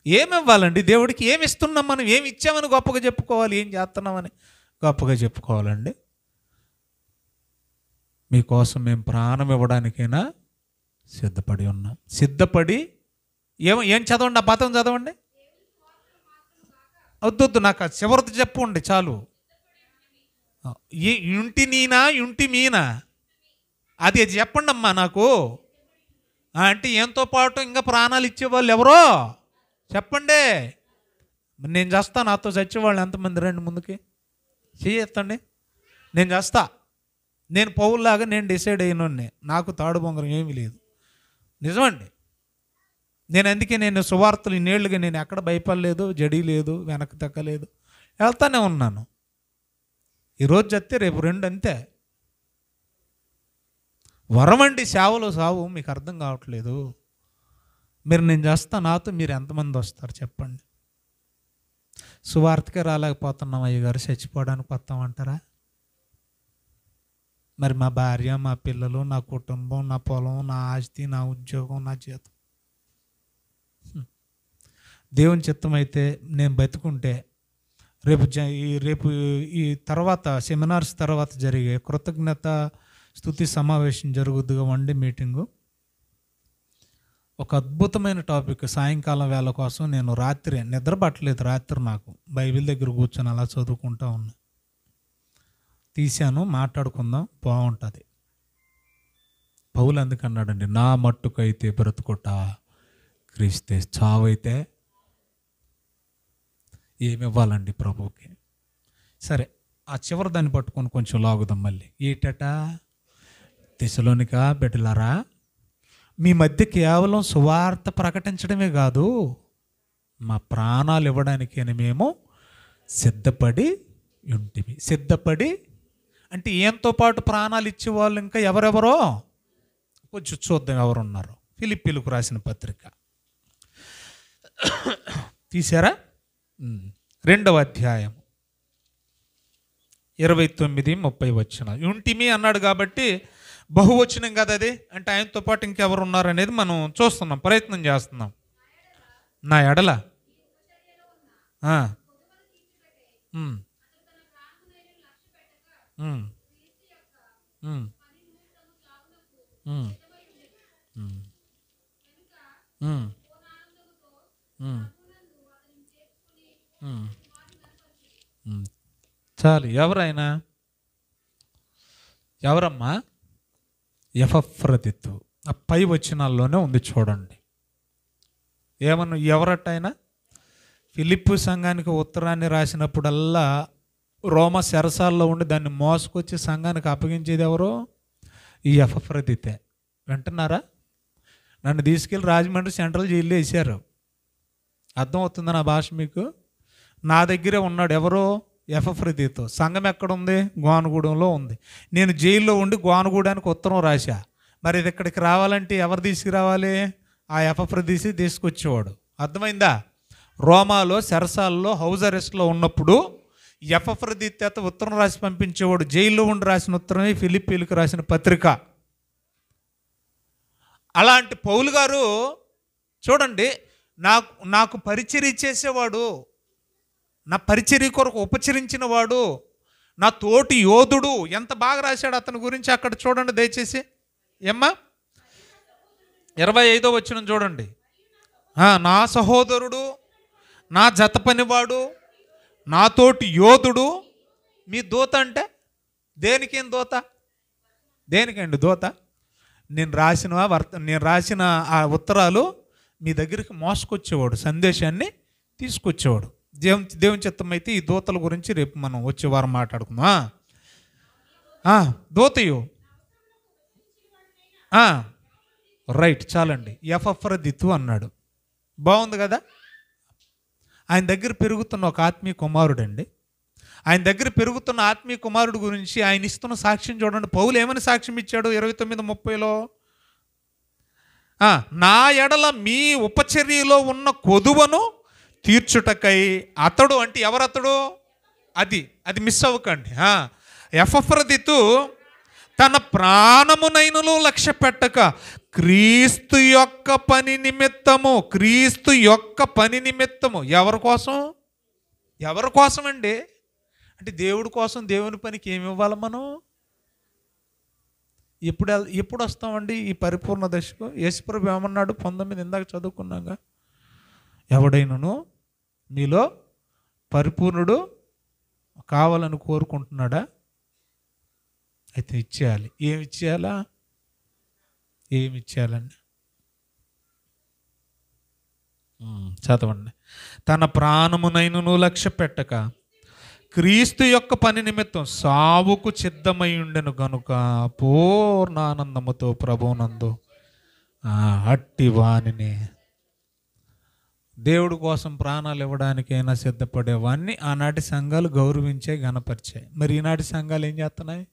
ఏమి ఇవ్వాలండి దేవుడికి? ఏమి ఇస్తున్నాం మనం? ఏమి ఇచ్చామని గొప్పగా చెప్పుకోవాలి? ఏం చేస్తున్నామని గొప్పగా చెప్పుకోవాలండి? మీకోసం మేము ప్రాణం ఇవ్వడానికైనా సిద్ధపడి ఉన్నాం. సిద్ధపడి ఏం చదవండి, ఆ పదం చదవండి. వద్దు, నాకు చివరిది చెప్పండి చాలు. యుంటి నీనా యుంటి మీనా అది చెప్పండి అమ్మా నాకు. అంటే ఏంతో పాటు ఇంకా ప్రాణాలు ఇచ్చేవాళ్ళు ఎవరో చెప్పండి. నేను చేస్తా, నాతో చచ్చేవాళ్ళు ఎంతమంది? రండి ముందుకి, చేయెత్తండి. నేను చేస్తా. నేను పౌల్లాగా నేను డిసైడ్ అయినోడిని, నాకు తాడు బొంగరం ఏమీ లేదు. నిజమండి. అందుకే నేను సువార్తలు ఇన్నేళ్ళుగా నేను ఎక్కడ భయపడలేదు, జడి లేదు, వెనక్కి తగ్గలేదు, వెళ్తానే ఉన్నాను. ఈరోజు చస్తే రేపు రెండు, అంతే. వరమండి సేవలో సావు. మీకు అర్థం కావట్లేదు. మీరు నేను చేస్తా, నాతో మీరు ఎంతమంది వస్తారు చెప్పండి? సువార్తకే రాలేకపోతున్నాం అయ్యగారు, చచ్చిపోవడానికి వస్తామంటారా? మరి మా భార్య, మా పిల్లలు, నా కుటుంబం, నా పొలం, నా ఆస్తి, నా ఉద్యోగం, నా జీతం, దేవుని చిత్తం అయితే నేను బతుకుంటే రేపు ఈ తర్వాత సెమినార్స్ తర్వాత జరిగే కృతజ్ఞత స్తుతి సమావేశం జరుగుద్దిగా, వన్డే మీటింగు. ఒక అద్భుతమైన టాపిక్. సాయంకాలం వేళ కోసం నేను రాత్రి నిద్ర పట్టలేదు. రాత్రి నాకు బైబిల్ దగ్గర కూర్చొని అలా చదువుకుంటా ఉన్నా. తీశాను, మాట్లాడుకుందాం, బాగుంటుంది. పౌలు అందుకన్నాడండి, నా మట్టుకైతే బ్రతుకుట క్రీస్తే, చావైతే. ఏమి ఇవ్వాలండి ప్రభువుకి? సరే, ఆ చివరి దాన్ని పట్టుకొని కొంచెం లాగుదాం మళ్ళీ. ఏటట? తెస్సలోనిక బిడ్డలారా, మీ మధ్య కేవలం సువార్త ప్రకటించడమే కాదు, మా ప్రాణాలు ఇవ్వడానికైనా మేము సిద్ధపడి ఉంటిమి. సిద్ధపడి అంటే ఏంతో పాటు ప్రాణాలు ఇచ్చేవాళ్ళు ఇంకా ఎవరెవరో కొంచెం చూద్దాం ఎవరున్నారు. ఫిలిప్పీలకు రాసిన పత్రిక తీశారా? 2వ అధ్యాయం 29-30 వచనాలు. యుంటిమి అన్నాడు కాబట్టి బహువచనం కదా అది. అంటే ఆయనతో పాటు ఇంకెవరు ఉన్నారనేది మనం చూస్తున్నాం, ప్రయత్నం చేస్తున్నాం. నా ఎడల చాలు. ఎవరైనా ఎవరమ్మా? ఎపఫ్రదితు. ఆ పై వచనాల్లోనే ఉంది చూడండి. ఏమన్నా ఎవరట్టయినా ఫిలిప్పీ సంఘానికి ఉత్తరాన్ని రాసినప్పుడల్లా రోమ సెరసాల్లో ఉండి దాన్ని మోసుకొచ్చి సంఘానికి అప్పగించేది ఎవరో? ఈ ఎపఫ్రదితే. వింటున్నారా? నన్ను తీసుకెళ్ళి రాజమండ్రి సెంట్రల్ జైల్లో వేసారు. అర్థమవుతుందా నా భాష మీకు? నా దగ్గరే ఉన్నాడు. ఎవరో? ఎపఫ్రదితు. సంఘం ఎక్కడుంది? గోనగూడెంలో ఉంది. నేను జైల్లో ఉండి గోనగూడానికి ఉత్తరం రాశా. మరి ఇది ఇక్కడికి రావాలంటే ఎవరు తీసుకురావాలి? ఆ ఎపఫ్రదితు తీసుకొచ్చేవాడు. అర్థమైందా? రోమాలో సెరసాల్లో హౌస్ అరెస్ట్లో ఉన్నప్పుడు ఎపఫ్రదితు ఉత్తరం రాసి పంపించేవాడు. జైల్లో ఉండి రాసిన ఉత్తరమే ఫిలిప్పీలకు రాసిన పత్రిక. అలాంటి పౌలు గారు చూడండి, నాకు పరిచర్య చేసేవాడు, నా పరిచర్య కొరకు ఉపచరించిన వాడు, నా తోటి యోధుడు. ఎంత బాగా రాశాడు అతని గురించి అక్కడ చూడండి దయచేసి. ఏమ్మా? 25వ వచనం చూడండి. నా సహోదరుడు, నా జత పనివాడు, నాతోటి యోధుడు మీ దూత అంటే దేనికేం దూత? దేనికండి దూత? నేను రాసిన ఆ ఉత్తరాలు మీ దగ్గరికి మోసుకొచ్చేవాడు, సందేశాన్ని తీసుకొచ్చేవాడు. దేవుని చిత్తం అయితే ఈ దూతల గురించి రేపు మనం వచ్చే వారం మాట్లాడుకుందాం. దూతయు రైట్, చాలండి. ఎపఫ్రదితు అన్నాడు. బాగుంది కదా? ఆయన దగ్గర పెరుగుతున్న ఒక ఆత్మీయ కుమారుడు అండి. ఆయన దగ్గర పెరుగుతున్న ఆత్మీయ కుమారుడు గురించి ఆయన ఇస్తున్న సాక్ష్యం చూడండి. పౌలు ఏమని సాక్ష్యం ఇచ్చాడు 29:30లో? నా ఎడల మీ ఉపచర్యలో ఉన్న కొదువను తీర్చుటకై అతడు, అంటే ఎవరతడు? అది మిస్ అవ్వకండి. ఎపఫ్రదితు తన ప్రాణమునైనను లక్ష్య పెట్టక క్రీస్తు యొక్క పని నిమిత్తము. ఎవరి కోసం అండి? అంటే దేవుడి కోసం, దేవుని పనికి ఏమి ఇవ్వాలి మనం? ఎప్పుడు వస్తామండి ఈ పరిపూర్ణ దశకు? యేసుప్రభు ఏమన్నాడు? 19 ఇందాక చదువుకున్నాగా, ఎవడైనను మీలో పరిపూర్ణుడు కావాలని కోరుకుంటున్నాడా? అయితే ఇచ్చేయాలి. ఏమి ఇచ్చేయాలండి? చదవండి. తన ప్రాణమునైనను లక్ష్య పెట్టక క్రీస్తు యొక్క పని నిమిత్తం సావుకు సిద్ధమై ఉండెను గనుక పూర్ణానందముతో ప్రభువునందు అట్టి వానిని, దేవుడి కోసం ప్రాణాలు ఇవ్వడానికైనా సిద్ధపడేవాడిని ఆనాటి సంఘాలు గౌరవించే, గణపరిచాయి. మరి ఈనాటి సంఘాలు ఏం చేస్తున్నాయి?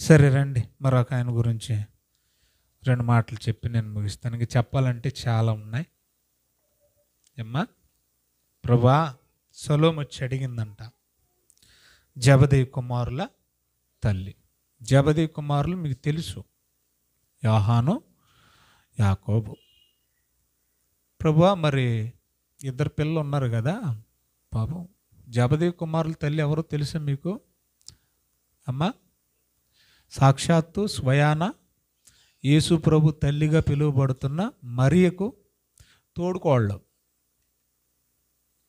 సరే రండి, మరొక ఆయన గురించి 2 మాటలు చెప్పి నేను ముగిస్తాను. ఇంక చెప్పాలంటే చాలా ఉన్నాయి. ఏమ్మా, ప్రభా, సొలొమోను వచ్చి అడిగిందంట, జెబెదయి కుమారుల తల్లి. జెబెదయి కుమారులు మీకు తెలుసు, యోహాను, యాకోబు. ప్రభా, మరి 2 పిల్లలు ఉన్నారు కదా పాపం, జెబెదయి కుమారుల తల్లి ఎవరో తెలుసా మీకు? అమ్మా, సాక్షాత్తు స్వయాన యేసు ప్రభు తల్లిగా పిలువబడుతున్న మరియకు తోడుకోళ్ళు.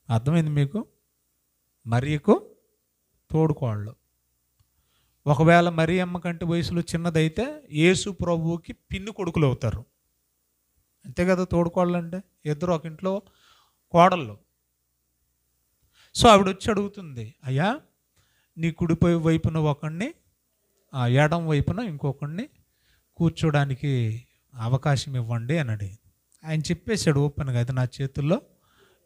అర్థమైంది మీకు? మరియకు తోడుకోళ్ళు. ఒకవేళ మరియమ్మ కంటే వయసులో చిన్నదైతే యేసు ప్రభువుకి పిన్ని కొడుకులు అవుతారు. అంతే కదా తోడుకోళ్ళు అంటే? ఇద్దరు ఒక ఇంట్లో కోడళ్ళు. సో ఆవిడ వచ్చి అడుగుతుంది, అయ్యా నీ కుడిపై వైపున ఒకడిని, ఎడం వైపున ఇంకొకడిని కూర్చోడానికి అవకాశం ఇవ్వండి అని అడిగి. ఆయన చెప్పేశాడు ఓపెన్గా, అది నా చేతుల్లో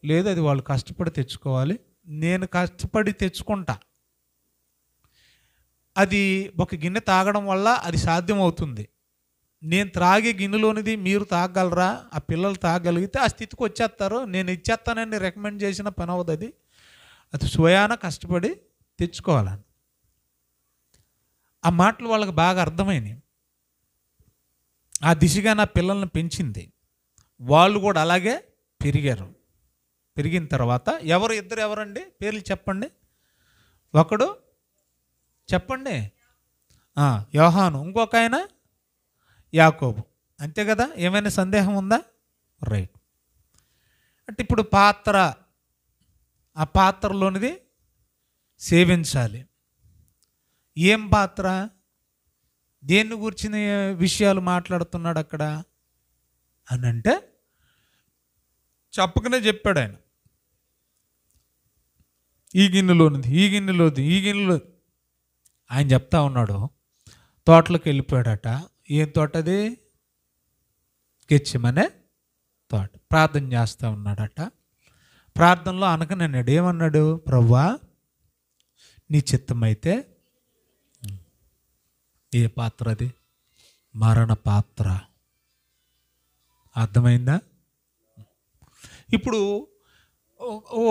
లేదు, అది వాళ్ళు కష్టపడి తెచ్చుకోవాలి, నేను కష్టపడి తెచ్చుకుంటా. అది ఒక గిన్నె తాగడం వల్ల అది సాధ్యమవుతుంది. నేను త్రాగే గిన్నెలోనిది మీరు తాగలరా? ఆ పిల్లలు తాగలిగితే ఆ స్థితికి వచ్చేస్తారు. నేను ఇచ్చేస్తానని రికమెండ్ చేసిన పని అవుతుంది. అది స్వయాన కష్టపడి తెచ్చుకోవాలని. ఆ మాటలు వాళ్ళకి బాగా అర్థమైనాయి. ఆ దిశగా నా పిల్లల్ని పెంచింది. వాళ్ళు కూడా అలాగే పెరిగారు. పెరిగిన తర్వాత ఇద్దరు ఎవరండి? పేర్లు చెప్పండి. ఒకడు చెప్పండి, యోహాను, ఇంకొక ఆయన యాకోబు. అంతే కదా? ఏమైనా సందేహం ఉందా? రైట్. అంటే ఇప్పుడు ఆ పాత్రలోనిది సేవించాలి. ఏం పాత్ర? దేన్ని గురించిన విషయాలు మాట్లాడుతున్నాడు అక్కడ అని అంటే చెప్పకనే చెప్పాడు ఆయన. ఈ గిన్నెలోది. ఆయన చెప్తా ఉన్నాడు. తోటలోకి వెళ్ళిపోయాడట. ఏం తోట అది? గెత్సేమనే తోట. ప్రార్థన చేస్తూ ఉన్నాడట. ప్రార్థనలో అనకనన్నాడు. ఏమన్నాడు? ప్రభువా, నీ చిత్తమైతే. ఏ పాత్ర అది? మరణ పాత్ర. అర్థమైందా? ఇప్పుడు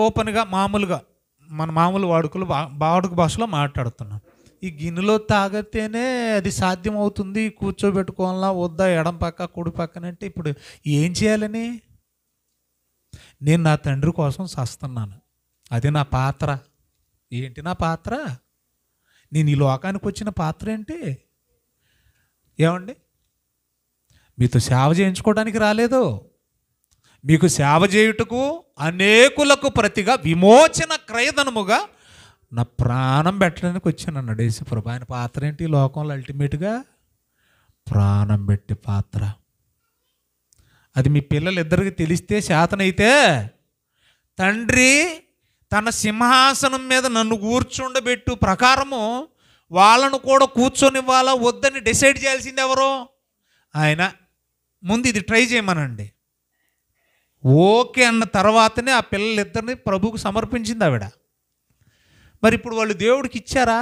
ఓపెన్గా మామూలుగా మన మామూలు వాడుక భాషలో మాట్లాడుతున్నాం. ఈ గిన్నెలో తాగితేనే అది సాధ్యం అవుతుంది, కూర్చోబెట్టుకోవాలా వద్దా, ఎడం పక్క కుడి పక్కనంటే ఇప్పుడు ఏం చేయాలని? నేను నా తండ్రి కోసం చస్తున్నాను, అది నా పాత్ర. ఏంటి నా పాత్ర? నేను ఈ లోకానికి వచ్చిన పాత్ర ఏంటి? ఏమండి, మీతో సేవ చేయించుకోవడానికి రాలేదు, మీకు సేవ చేయుటకు అనేకులకు ప్రతిగా విమోచన క్రయధనముగా నా ప్రాణం పెట్టడానికి వచ్చాను అన్నాడు యేసుప్రభు. ఆయన పాత్ర ఏంటి ఈ లోకంలో? అల్టిమేట్గా ప్రాణం పెట్టి పాత్ర. అది మీ పిల్లలిద్దరికి తెలిస్తే శాతనైతే, తండ్రి తన సింహాసనం మీద నన్ను కూర్చుండబెట్టు ప్రకారము వాళ్ళను కూడా కూర్చొనివ్వాలా వద్దని డిసైడ్ చేయాల్సింది ఎవరో? ఆయన. ముందు ఇది ట్రై చేయమనండి. ఓకే అన్న తర్వాతనే ఆ పిల్లలిద్దరిని ప్రభువుకు సమర్పించింది ఆవిడ. మరి ఇప్పుడు వాళ్ళు దేవుడికి ఇచ్చారా?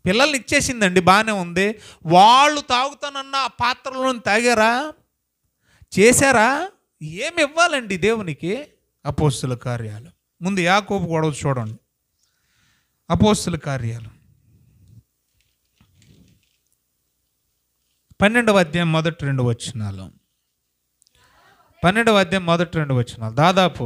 పిల్లల్ని ఇచ్చేసిందండి, బాగానే ఉంది. వాళ్ళు తాగుతానన్న ఆ పాత్రలో తాగారా? చేశారా? ఏమి ఇవ్వాలండి దేవునికి? అపోస్తుల కార్యాలు. ముందు యాకోబు గొడవ చూడండి. అపోస్తుల కార్యాలు 12వ అధ్యాయం మొదటి 2 వచనాలు. 12వ అధ్యాయం మొదటి 2 వచనాలు దాదాపు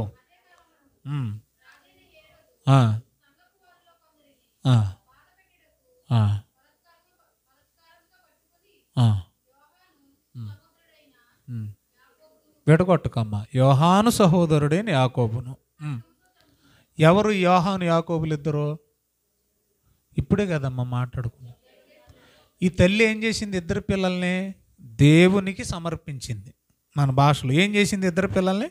విడగొట్టకమ్మ. యోహాను సహోదరుడైన యాకోబును. ఎవరు యోహాను యాకోబులు ఇద్దరు? ఇప్పుడే కదమ్మా మాట్లాడుకున్నాం. ఈ తల్లి ఏం చేసింది? ఇద్దరు పిల్లల్ని దేవునికి సమర్పించింది. మన భాషలో ఏం చేసింది? ఇద్దరు పిల్లల్ని.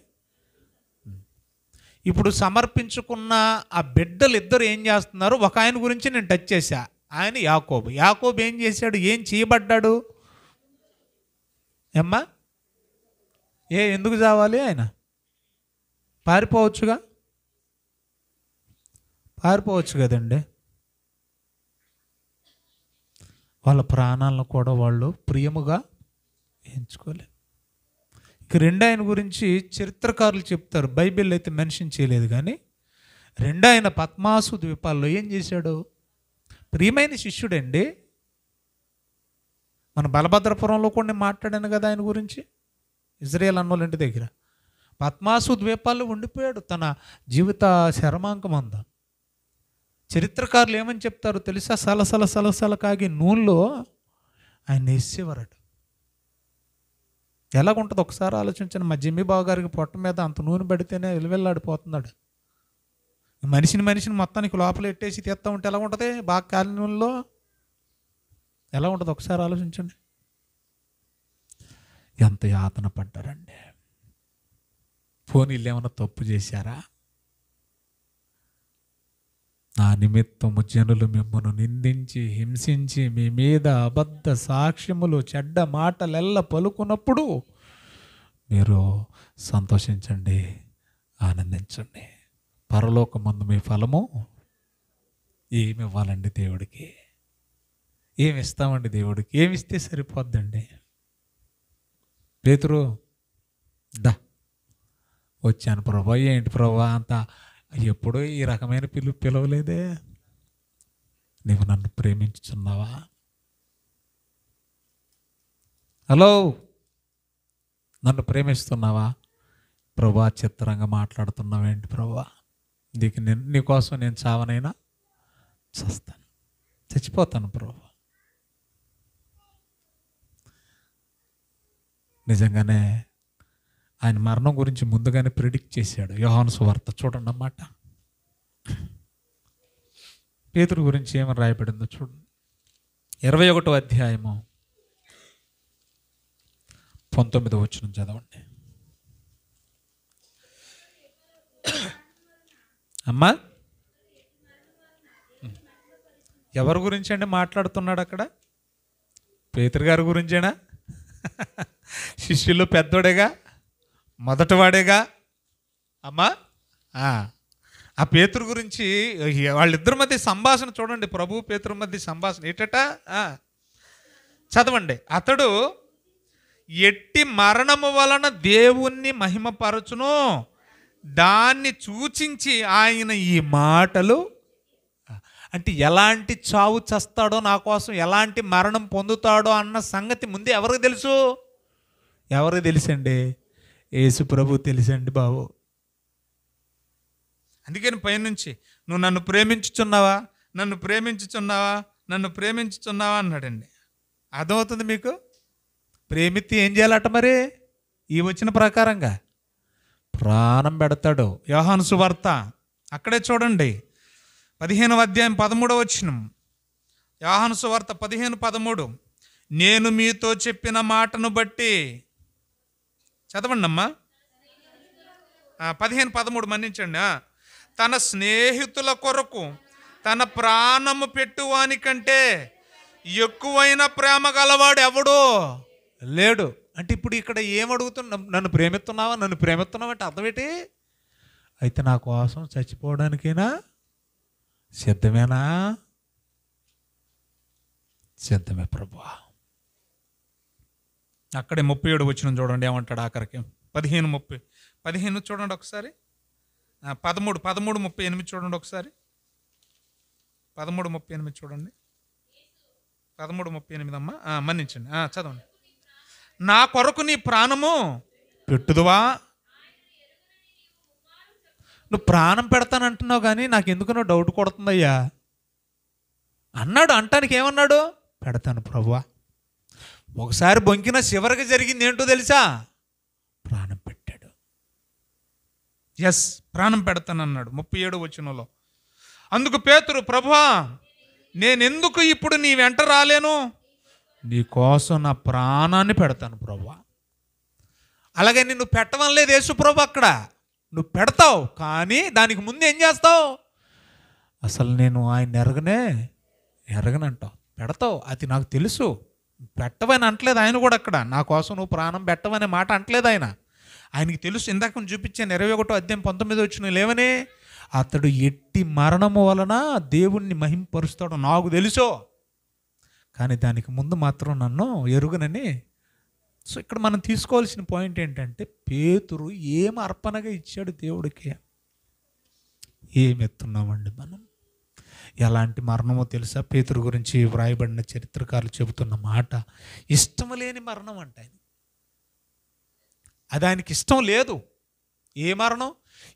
ఇప్పుడు సమర్పించుకున్న ఆ బిడ్డలు ఇద్దరు ఏం చేస్తున్నారు? ఒక ఆయన గురించి నేను టచ్ చేశా, ఆయన యాకోబు. యాకోబు ఏం చేశాడు? ఏం చేయబడ్డాడు? ఏమ్మా, ఎందుకు చావాలి? ఆయన పారిపోవచ్చుగా, పారిపోవచ్చు కదండి. వాళ్ళ ప్రాణాలను కూడా వాళ్ళు ప్రియముగా ఎంచుకోలేదు. ఇక రెండో ఆయన గురించి చరిత్రకారులు చెప్తారు, బైబిల్ అయితే మెన్షన్ చేయలేదు. కానీ రెండో ఆయన పద్మాసు ద్వీపాల్లో ఏం చేశాడు? ప్రియమైన శిష్యుడండి. మన బలభద్రపురంలో కూడా నేను మాట్లాడాను కదా ఆయన గురించి, ఇజ్రాయేల్ అన్నోళ్ళ ఇంటి దగ్గర. పద్మాసు ద్వీపాల్లో ఉండిపోయాడు తన జీవిత శరమాంకం అంతా. చరిత్రకారులు ఏమని చెప్తారు తెలుసా? సలసల సలసల కాగి నూనెలో ఆయన వేసేవారట. ఎలాగుంటుంది ఒకసారి ఆలోచించండి. మా జిమ్మి బావ గారికి పొట్ట మీద అంత నూనె పడితేనే వెలువెల్లాడిపోతున్నాడు. మనిషిని మొత్తానికి లోపల ఎట్టేసి తీస్తా ఉంటే ఎలా ఉంటుంది? బాగా కాలి నూనెలో ఎలా ఉంటుంది ఒకసారి ఆలోచించండి. ఎంత యాతన పడ్డారండి. వీళ్ళు ఏమైనా తప్పు చేశారా? నా నిమిత్తము జనులు మిమ్మల్ని నిందించి హింసించి మీ మీద అబద్ధ సాక్ష్యములు చెడ్డ మాటలెల్ల పలుకున్నప్పుడు మీరు సంతోషించండి, ఆనందించండి. పరలోకమందు మీ ఫలము ఏమి ఇవ్వాలండి దేవుడికి? ఏమి ఇస్తామండి దేవుడికి? ఏమి ఇస్తే సరిపోద్దండి? పేతురు వచ్చాను ప్రభా. ఏంటి ప్రభా అంత ఎప్పుడూ ఈ రకమైన పిలవలేదే. నీవు నన్ను ప్రేమించుచున్నావా? హలో, నన్ను ప్రేమిస్తున్నావా? ప్రభా చిత్రంగా మాట్లాడుతున్నావేంటి ప్రభా? నీకోసం నేను చావనైనా చస్తాను, చచ్చిపోతాను ప్రభా. నిజంగానే ఆయన మరణం గురించి ముందుగానే ప్రిడిక్ట్ చేశాడు. యోహాను సువార్త చూడండి అన్నమాట. పేతురు గురించి ఏమని రాయబడిందో చూడండి. 21వ అధ్యాయము 19వ వచనం చదవండి. అమ్మా, ఎవరి గురించి అండి మాట్లాడుతున్నాడు అక్కడ? పేతురు గారి గురించేనా? శిష్యుల్లో పెద్దోడేగా, మొదటివాడేగా అమ్మా. ఆ పేతురు గురించి వాళ్ళిద్దరి మధ్య సంభాషణ చూడండి. ప్రభు పేతురు మధ్య సంభాషణ ఏటట చదవండి. అతడు ఎట్టి మరణము వలన దేవుణ్ణి మహిమపరచును దాన్ని సూచించి ఆయన ఈ మాటలు, అంటే ఎలాంటి చావు చస్తాడో, నా కోసం ఎలాంటి మరణం పొందుతాడో అన్న సంగతి ముందే ఎవరికి తెలుసు? ఎవరికి తెలుసండి? యేసు ప్రభు తెలుసండి బాబు. అందుకని పైనుంచి నువ్వు నన్ను ప్రేమించుచున్నావా, నన్ను ప్రేమించుచున్నావా, నన్ను ప్రేమించుచున్నావా అన్నాడండి. అర్థమవుతుంది మీకు? ప్రేమిత్తి ఏం చేయాలట మరి? ఈ వచ్చిన ప్రకారంగా ప్రాణం పెడతాడు. యోహాను సువార్త అక్కడే చూడండి, 15వ అధ్యాయం 13వ వచనం. యోహాను సువార్త 15:13. నేను మీతో చెప్పిన మాటను బట్టి, చదవండి అమ్మా. 15:13 మన్నించండి. తన స్నేహితుల కొరకు తన ప్రాణము పెట్టువానికంటే ఎక్కువైన ప్రేమ గలవాడు ఎవడు లేడు. అంటే ఇప్పుడు ఇక్కడ ఏమడుగుతున్నా, నన్ను ప్రేమిస్తున్నావా, నన్ను ప్రేమిస్తున్నావా అంటే అర్థం ఏంటి? అయితే నా కోసం చచ్చిపోవడానికైనా సిద్ధమేనా? సిద్ధమే ప్రభువా. అక్కడే 37 వచనం చూడండి ఏమంటాడు ఆఖరికి. 15 చూడండి ఒకసారి. 13:38 చూడండి ఒకసారి. 13:38 చూడండి. 13:38 అమ్మా, మన్నించండి, చదవండి. నా కొరకు నీ ప్రాణము పెట్టుదువా? నువ్వు ప్రాణం పెడతానంటున్నావు కానీ నాకు ఎందుకనో డౌట్ కొడుతుందయ్యా అన్నాడు. అంటానికి ఏమన్నాడు? పెడతాను ప్రభువా. ఒకసారి బొంకిన చివరికి జరిగింది ఏంటో తెలుసా? ప్రాణం పెట్టాడు. ఎస్, ప్రాణం పెడతానన్నాడు 37 వచనంలో. అందుకు పేతురు, ప్రభువా నేనెందుకు ఇప్పుడు నీ వెంట రాలేను? నీ కోసం నా ప్రాణాన్ని పెడతాను ప్రభువా. అలాగే నిన్ను పెట్టవనలేదు యేసు ప్రభు. అక్కడ నువ్వు పెడతావు, కానీ దానికి ముందు ఏం చేస్తావు? అసలు నేను ఆయన ఎరగనంటావు, పెడతావు. అది నాకు తెలుసు. పెట్టవని అంటలేదు ఆయన కూడా. అక్కడ నా కోసం నువ్వు ప్రాణం పెట్టవనే మాట అంటలేదు ఆయన. ఆయనకి తెలుసు. ఇందాక చూపించాను 21వ అధ్యాయం 19 వచ్చిన లేవనే, అతడు ఎట్టి మరణము వలన దేవుణ్ణి మహింపరుస్తాడు నాకు తెలుసు, కానీ దానికి ముందు మాత్రం నన్ను ఎరుగనని. సో ఇక్కడ మనం తీసుకోవాల్సిన పాయింట్ ఏంటంటే, పేతురు ఏం అర్పణగా ఇచ్చాడు దేవుడికి. ఏమి ఎత్తున్నామండి మనం? ఎలాంటి మరణమో తెలుసా? పేతురు గురించి వ్రాయబడిన చరిత్రకారులు చెబుతున్న మాట, ఇష్టం లేని మరణం అంట. అది ఆయనకి ఇష్టం లేదు. ఏ మరణం?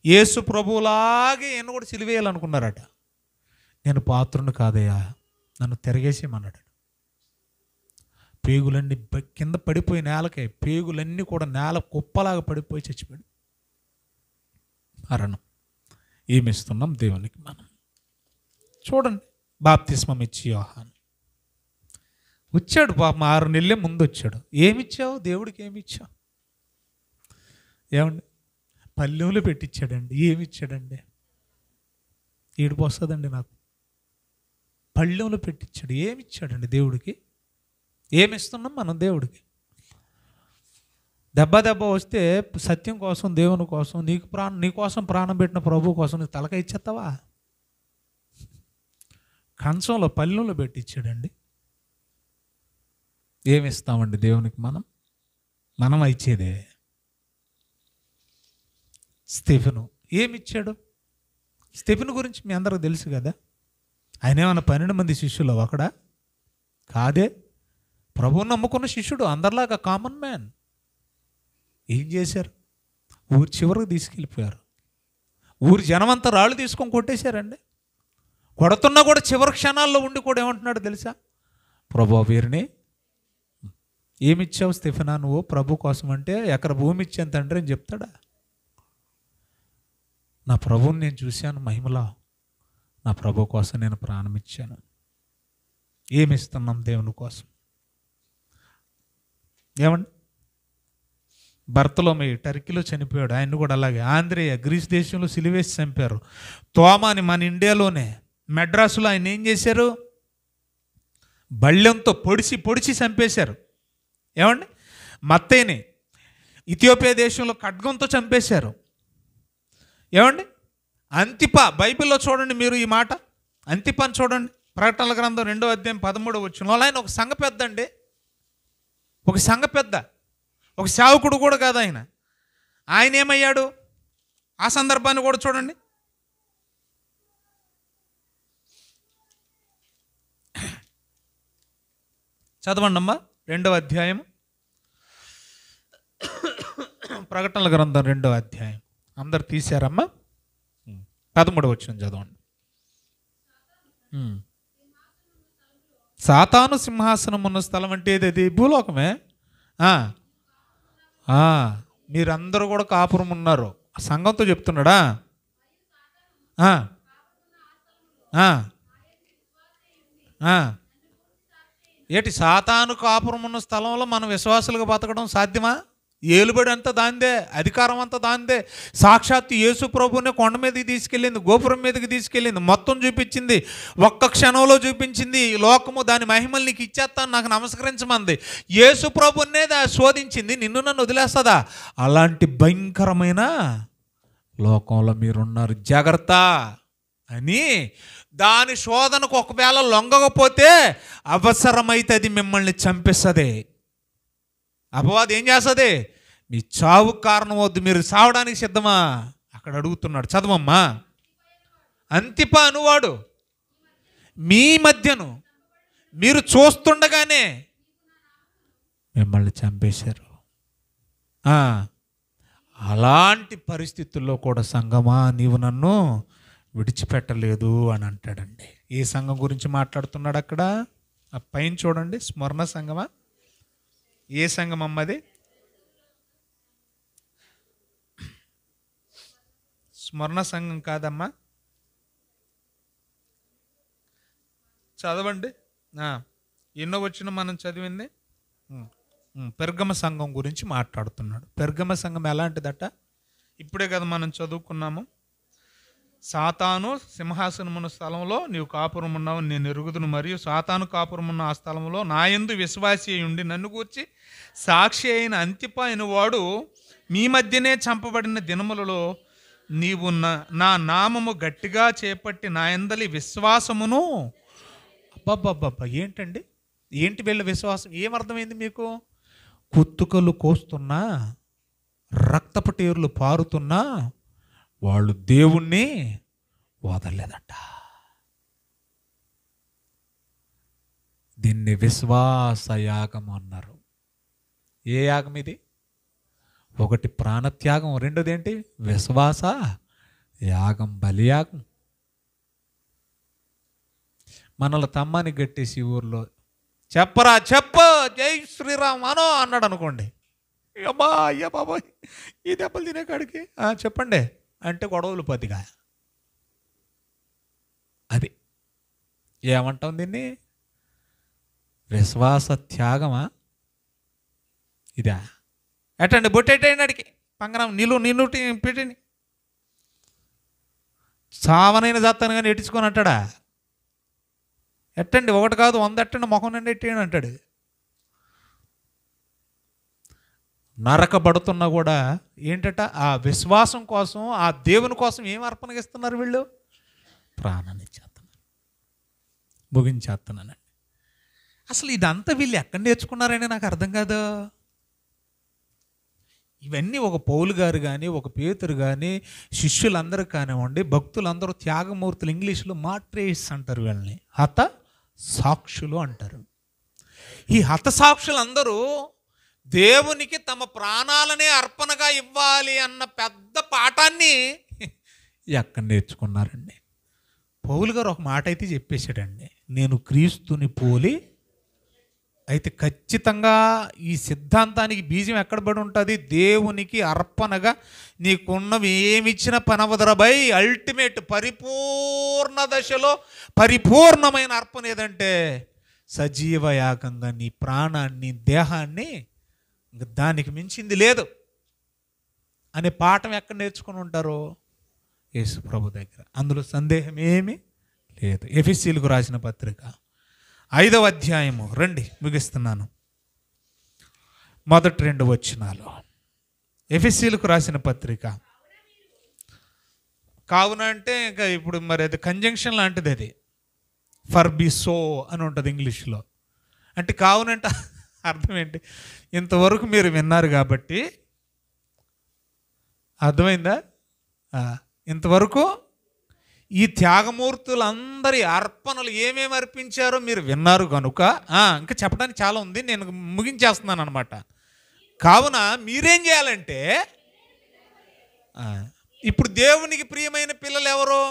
యేసు ప్రభువులాగే ఈయన కూడా సిలువేయాలనుకున్నారట. నేను పాత్రుని కాదయ్యా, నన్ను తిరగేసేయమన్నాడు. పేగులన్నీ కింద పడిపోయి నేలకే, పేగులన్నీ కూడా నేల కుప్పలాగా పడిపోయి చచ్చిపోయాడు. మరణం. ఏమిస్తున్నాం దేవునికి మనం? చూడండి, బాప్తిస్మం ఇచ్చి యోహాను వచ్చాడు పాపం, 6 నెలలే ముందు వచ్చాడు. ఏమిచ్చావు దేవుడికి? ఏమిచ్చావు? ఏమండి, పల్లెంలో పెట్టించాడండి. ఏమిచ్చాడండి? ఏడుపు వస్తుందండి నాకు. పళ్ళెంలో పెట్టించాడు. ఏమిచ్చాడండి దేవుడికి? ఏమిస్తున్నాం మనం దేవుడికి? దెబ్బ వస్తే సత్యం కోసం, దేవుని కోసం, నీ కోసం ప్రాణం పెట్టిన ప్రభు కోసం నీకు తలక ఇచ్చేస్తావా? కంచంలో పళ్ళెంలో పెట్టించాడండి. ఏమిస్తామండి దేవునికి మనం ఇచ్చేదే. స్టెఫెను ఏమిచ్చాడు? స్టెఫెను గురించి మీ అందరికి తెలుసు కదా. ఆయన ఏమన్నా 12 మంది శిష్యులు ఒకడా? కాదే. ప్రభువుని నమ్ముకున్న శిష్యుడు, అందరిలాగా కామన్ మ్యాన్. ఏం చేశారు? ఊరి చివరికి తీసుకెళ్ళిపోయారు. ఊరి జనమంతా రాళ్ళు తీసుకొని కొట్టేశారండి. కొడుతున్నా కూడా చివరి క్షణాల్లో ఉండి కూడా ఏమంటున్నాడు తెలుసా? ప్రభు వీరిని ఏమిచ్చావు స్టెఫెనా నువ్వు ప్రభు కోసం అంటే, ఎకర భూమి ఇచ్చాను తండ్రి అని చెప్తాడా? నా ప్రభువుని నేను చూశాను మహిమలో, నా ప్రభు కోసం నేను ప్రాణం ఇచ్చాను. ఏమిస్తున్నాం దేవుని కోసం? ఏమండి, బర్తలోమై టర్కీలో చనిపోయాడు, ఆయన్ని కూడా అలాగే. ఆంద్రేయ గ్రీస్ దేశంలో సిలివేసి చంపారు. తోమాని మన ఇండియాలోనే మెడ్రాసులో ఆయన ఏం చేశారు? బళ్ళెంతో పొడిచి చంపేశారు. ఏమండి, మత్తయిని ఇథియోపియా దేశంలో ఖడ్గంతో చంపేశారు. ఏమండి, అంతిప, బైబిల్లో చూడండి మీరు ఈ మాట, అంతిపని చూడండి, ప్రకటనల గ్రంథం 2వ అధ్యాయం 13వ వచనంలో. ఆయన ఒక సంఘ పెద్ద అండి, ఒక సంఘ పెద్ద, ఒక సేవకుడు కూడా కాదు ఆయన. ఆయన ఏమయ్యాడు? ఆ సందర్భాన్ని కూడా చూడండి. చదవండి అమ్మా, 2వ అధ్యాయం, ప్రకటనల గ్రంథం 2వ అధ్యాయం. అందరు తీశారమ్మా? 13వ వచనం చదవండి. సాతాను సింహాసనం ఉన్న స్థలం అంటే ఏది? భూలోకమే. మీరందరూ కూడా కాపురం ఉన్నారు. సంఘంతో చెప్తున్నాడా? ఆ, ఆ, ఆ. ఏటి సాతాను కాపురం ఉన్న స్థలంలో మనం విశ్వాసులుగా బతకడం సాధ్యమా? ఏలుబడి అంతా దాందే, అధికారం అంతా దాందే. సాక్షాత్తు యేసు ప్రభువునే కొండ మీదకి తీసుకెళ్ళింది, గోపురం మీదకి తీసుకెళ్ళింది, మొత్తం చూపించింది, ఒక్క క్షణంలో చూపించింది. ఈ లోకము దాని మహిమలు నీకు ఇచ్చేస్తాను, నాకు నమస్కరించమంది. యేసు ప్రభువునే శోధించింది, నిన్ను నన్ను వదిలేస్తుందా? అలాంటి భయంకరమైన లోకంలో మీరున్నారు, జాగ్రత్త అని. దాని శోధనకు ఒకవేళ లొంగకపోతే అవసరమైతే అది మిమ్మల్ని చంపేస్తుంది. అపవాది ఏం చేస్తుంది? మీ చావు కారణం వద్దు, మీరు సావడానికి సిద్ధమా? అక్కడ అడుగుతున్నాడు, చదవమ్మా. అంతిప అనువాడు మీ మధ్యను మీరు చూస్తుండగానే మిమ్మల్ని చంపేశారు. అలాంటి పరిస్థితుల్లో కూడా సంఘమా నీవు నన్ను విడిచిపెట్టలేదు అని అంటాడండి. ఏ సంఘం గురించి మాట్లాడుతున్నాడు అక్కడ? ఆ పైన చూడండి, స్మరణ సంఘమా? ఏ సంఘం అమ్మది? స్మరణ సంఘం కాదమ్మా, చదవండి. ఎన్నో వచ్చిన మనం చదివింది పెర్గమ సంఘం గురించి మాట్లాడుతున్నాడు. పెర్గమ సంఘం ఎలాంటిదట? ఇప్పుడే కదా మనం చదువుకున్నాము. సాతాను సింహాసనమున్న స్థలంలో నీవు కాపురం ఉన్నావు నేను ఎరుగుదును, మరియు సాతాను కాపురం ఉన్న ఆ స్థలంలో నా యందు విశ్వాసి అయి ఉండి నన్ను గూర్చి సాక్షి అయిన అంతిప అయిన వాడు మీ మధ్యనే చంపబడిన దినములలో నీవు నా నామము గట్టిగా చేపట్టి నా యందలి విశ్వాసమును. అబ్బబ్బబ్బబ్బా, ఏంటండి, ఏంటి వీళ్ళ విశ్వాసం? ఏమర్థమైంది మీకు? కుత్తుకలు కోస్తున్నా, రక్తపు టేర్లు పారుతున్నా వాళ్ళు దేవుణ్ణి వదలలేదంట. దీన్ని విశ్వాస యాగం అన్నారు. ఏ యాగం ఇది? ఒకటి ప్రాణత్యాగం, రెండోది ఏంటి? విశ్వాస యాగం, బలియాగం. మనల్ని తమ్మాని గట్టేసి ఊర్లో చెప్పరా చెప్పు జై శ్రీరామ్ అనో అన్నాడు అనుకోండి, అమ్మా అయ్యా బాబాయ్ ఈ దెబ్బలు తినే కాడికి చెప్పండి అంటే గొడవలు పదిగా. అది ఏమంటాం దీన్ని? విశ్వాస త్యాగమా ఇదా? ఎట్టండి బొట్టేటండి అడిగి పంగరం నీళ్ళు పెట్టండి, సావనైన జాతాను కానీ ఎట్టించుకొని అంటాడా? ఎట్టండి, ఒకటి కాదు 100 ఎట్టండి, మొహం నుండి ఎట్టేయండి అంటాడు. నరకబడుతున్నా కూడా ఏంటట? ఆ విశ్వాసం కోసం, ఆ దేవుని కోసం ఏం అర్పణగిస్తున్నారు వీళ్ళు? ప్రాణాన్ని ఇచ్చేస్తున్నారు, ముగించేస్తున్నానండి. అసలు ఇదంతా వీళ్ళు ఎక్కడ నేర్చుకున్నారని నాకు అర్థం కాదు. ఇవన్నీ ఒక పౌలు గారు కానీ, ఒక పేతురు కానీ, శిష్యులందరూ కానివ్వండి, భక్తులందరూ త్యాగమూర్తులు, ఇంగ్లీష్లో మార్ట్రేస్ అంటారు వీళ్ళని, హత సాక్షులు అంటారు. ఈ హత సాక్షులందరూ దేవునికి తమ ప్రాణాలనే అర్పణగా ఇవ్వాలి అన్న పెద్ద పాఠాన్ని ఎక్కడ నేర్చుకున్నారండి? పౌలు గారు ఒక మాట అయితే చెప్పేశాడండి, నేను క్రీస్తుని పోలి. అయితే ఖచ్చితంగా ఈ సిద్ధాంతానికి బీజం ఎక్కడ పడి ఉంటుంది? దేవునికి అర్పణగా నీకున్నవి ఏమిచ్చిన పనవదరబై అల్టిమేట్ పరిపూర్ణ దశలో పరిపూర్ణమైన అర్పణ ఏదంటే సజీవ యాగంగా నీ ప్రాణాన్ని, దేహాన్ని, ఇంకా దానికి మించింది లేదు అనే పాఠం ఎక్కడ నేర్చుకుని ఉంటారో? యేసు ప్రభు దగ్గర. అందులో సందేహం ఏమీ లేదు. ఎఫెసీయులకు రాసిన పత్రిక 5వ అధ్యాయము, రండి ముగిస్తున్నాను, మొదటి 2 వచనాలు. ఎఫెసీయులకు రాసిన పత్రిక. కావున అంటే ఇంకా ఇప్పుడు మరి అది కంజంక్షన్ లాంటిది, అది ఫర్ బి సో అని ఉంటుంది ఇంగ్లీష్లో. అంటే కావునంటే అర్థం ఏంటి? ఇంతవరకు మీరు విన్నారు కాబట్టి అర్థమైందా? ఇంతవరకు ఈ త్యాగమూర్తులందరి అర్పణలు ఏమేమి అర్పించారో మీరు విన్నారు కనుక ఇంకా చెప్పడానికి చాలా ఉంది, నేను ముగించేస్తున్నాను అనమాట. కావున మీరేం చేయాలంటే, ఇప్పుడు దేవునికి ప్రియమైన పిల్లలు ఎవరు?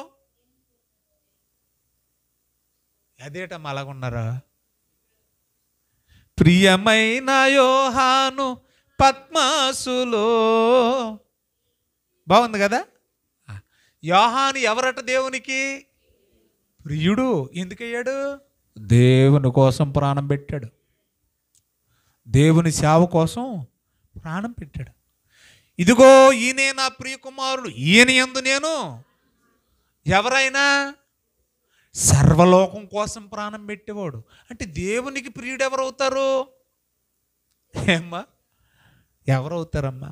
అదేటమ్మా అలాగున్నారా? ప్రియమైన యోహాను పద్మాసులో. బాగుంది కదా. యోహాను ఎవరట దేవునికి ప్రియుడు. ఎందుకయ్యాడు? దేవుని కోసం ప్రాణం పెట్టాడు. దేవుని సేవ కోసం ప్రాణం పెట్టాడు. ఇదిగో ఈయనే నా ప్రియ కుమారుడు, ఈయన యందు నేను. ఎవరైనా సర్వలోకం కోసం ప్రాణం పెట్టేవాడు. అంటే దేవునికి ప్రియుడు ఎవరవుతారు? ఏమ్మా, ఎవరవుతారమ్మా?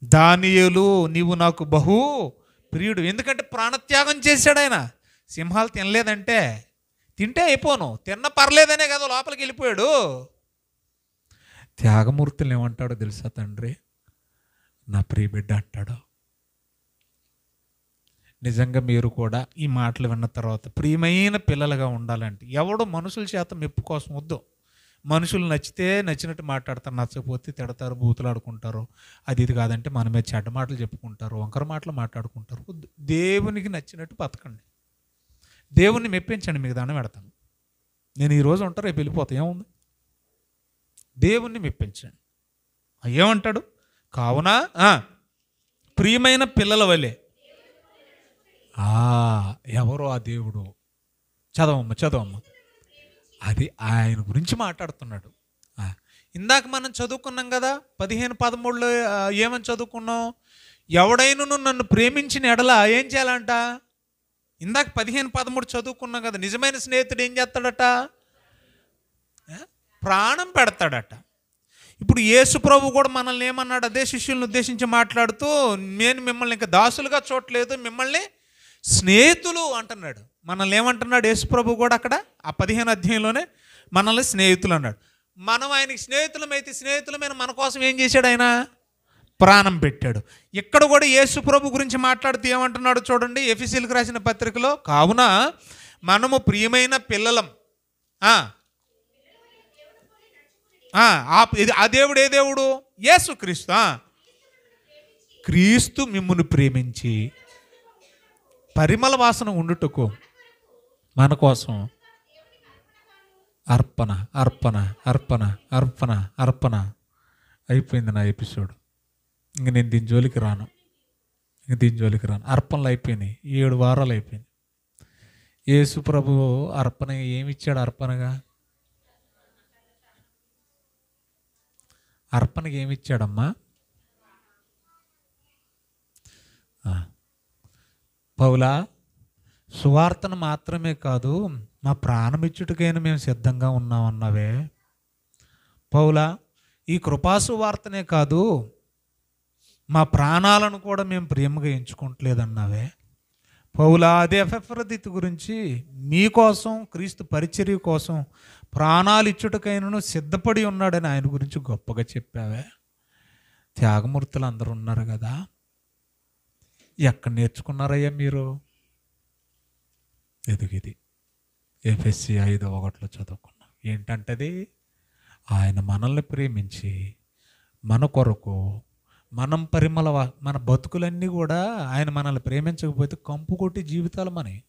దానియేలు, నీవు నాకు బహు ప్రియుడు. ఎందుకంటే ప్రాణత్యాగం చేశాడు ఆయన. సింహాలు తినలేదంటే, తింటే అయిపోను, తిన్న పర్లేదనే కదా లోపలికి వెళ్ళిపోయాడు. త్యాగమూర్తులు ఏమంటాడో తెలుసా తండ్రి? నా ప్రియ బిడ్డ అంటాడు. నిజంగా మీరు కూడా ఈ మాటలు విన్న తర్వాత ప్రియమైన పిల్లలుగా ఉండాలంటే, ఎవడో మనుషుల చేత మెప్పు కోసం వద్దు. మనుషులు నచ్చితే నచ్చినట్టు మాట్లాడతారు, నచ్చకపోతే తిడతారు, బూతులు ఆడుకుంటారు, అది ఇది కాదంటే మన మీద చెడ్డ మాటలు చెప్పుకుంటారు, వంకర మాటలు మాట్లాడుకుంటారు. వద్దు. దేవునికి నచ్చినట్టు బతకండి, దేవుణ్ణి మెప్పించండి. మీకు దండం పెడతాను. నేను ఈరోజు ఉంటాను, రేపు వెళ్ళిపోతాను, ఏముంది? దేవుణ్ణి మెప్పించండి. ఏమంటాడు? కావున ప్రియమైన పిల్లల వలె. ఎవరో ఆ దేవుడు? చదవమ్మ. అది ఆయన గురించి మాట్లాడుతున్నాడు. ఇందాక మనం చదువుకున్నాం కదా 15:13లో ఏమని చదువుకున్నాం? ఎవడైనను నన్ను ప్రేమించిన ఎడల ఏం చేయాలంట? ఇందాక 15:13 చదువుకున్నాం కదా. నిజమైన స్నేహితుడు ఏం చేస్తాడట? ప్రాణం పెడతాడట. ఇప్పుడు యేసు ప్రభు కూడా మనల్ని ఏమన్నాడు? అదే శిష్యులను ఉద్దేశించి మాట్లాడుతూ, నేను మిమ్మల్ని ఇంకా దాసులుగా చూడలేదు, మిమ్మల్ని స్నేహితులు అంటున్నాడు. మనల్ని ఏమంటున్నాడు యేసు ప్రభు కూడా అక్కడ ఆ 15 అధ్యాయంలోనే? మనల్ని స్నేహితులు అన్నాడు. మనం ఆయనకి స్నేహితులమైతే స్నేహితులమైన మన కోసం ఏం చేశాడు? ఆయన ప్రాణం పెట్టాడు. ఇక్కడ కూడా యేసు ప్రభు గురించి మాట్లాడుతూ ఏమంటున్నాడు చూడండి, ఎఫెసీయులకు రాసిన పత్రికలో. కావున మనము ప్రియమైన పిల్లలం. ఆ దేవుడు ఏ దేవుడు? యేసుక్రీస్తు. క్రీస్తు మిమ్మును ప్రేమించి పరిమళ వాసన ఉండుటకు మన కోసం అర్పణ అర్పణ అర్పణ అర్పణ అర్పణ. అయిపోయింది నా ఎపిసోడ్. ఇంక నేను దీని జోలికి రాను. అర్పణలు అయిపోయినాయి. 7 వారాలు అయిపోయింది. యేసు ప్రభు అర్పణ ఏమిచ్చాడు? అర్పణకి ఏమిచ్చాడమ్మా? పౌలా, సువార్తను మాత్రమే కాదు, మా ప్రాణమిచ్చుటకైనా మేము సిద్ధంగా ఉన్నామన్నావే. పౌలా, ఈ కృపాసువార్తనే కాదు, మా ప్రాణాలను కూడా మేము ప్రేమగా ఎంచుకోవట్లేదన్నావే. పౌలా, అదే ఎపఫ్రదితు గురించి మీకోసం, క్రీస్తు పరిచర్య కోసం ప్రాణాలు ఇచ్చుటకైనను సిద్ధపడి ఉన్నాడని ఆయన గురించి గొప్పగా చెప్పావే. త్యాగమూర్తులు అందరూ ఉన్నారు కదా. ఎక్కడ నేర్చుకున్నారయ్యా మీరు? ఇది ఎఫెసీ 5:1 చదువుకున్నాం. ఏంటంటది? ఆయన మనల్ని ప్రేమించి మన కొరకు మనం మన బతుకులన్నీ కూడా, ఆయన మనల్ని ప్రేమించకపోతే కంపు కొట్టి జీవితాలు మనవి.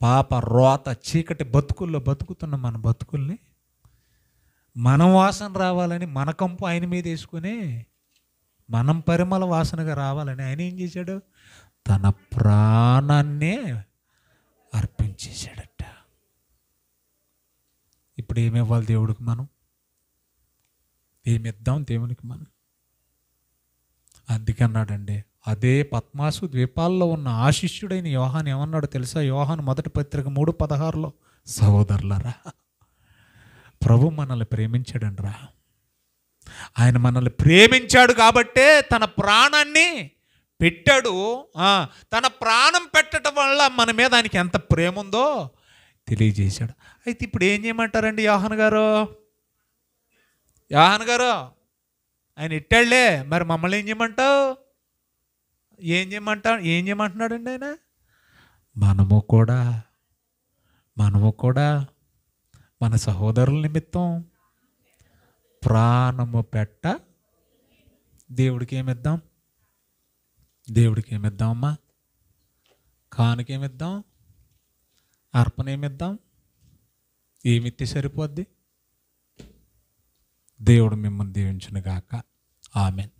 పాప రోత చీకటి బతుకుల్లో బతుకుతున్న మన బతుకుల్ని మనం వాసన రావాలని మన కంపు ఆయన మీద వేసుకుని మనం పరిమళ వాసనగా రావాలని ఆయన ఏం చేశాడు? తన ప్రాణాన్నే అర్పించేశాడట. ఇప్పుడు ఏమివ్వాలి దేవుడికి? మనం ఏమిద్దాం దేవునికి? మనం అందుకే అన్నాడండి, అదే పద్మాసు ద్వీపాల్లో ఉన్న ఆ శిష్యుడైన యోహాను ఏమన్నాడు తెలుసా? యోహాను 1 పత్రిక 3:16లో, సహోదరులారా, ప్రభు మనల్ని ప్రేమించాడండి రా. ఆయన మనల్ని ప్రేమించాడు కాబట్టే తన ప్రాణాన్ని పెట్టాడు. తన ప్రాణం పెట్టడం వల్ల మన మీద ఆయనకి ఎంత ప్రేమ ఉందో తెలియజేశాడు. అయితే ఇప్పుడు ఏం చేయమంటారండి యోహాను గారు? ఆయన ఇట్టాళ్లే, మరి మమ్మల్ని ఏం చేయమంటావు? ఏం చేయమంటున్నాడండి ఆయన? మనము కూడా మన సహోదరుల నిమిత్తం ప్రాణము పెట్ట దేవుడికి ఏమిద్దాం? అమ్మా? కానుకేమిద్దాం? అర్పణ ఏమిద్దాం? ఏమిత్తే సరిపోద్ది? దేవుడు మిమ్మల్ని దీవించును గాక. ఆమేన్.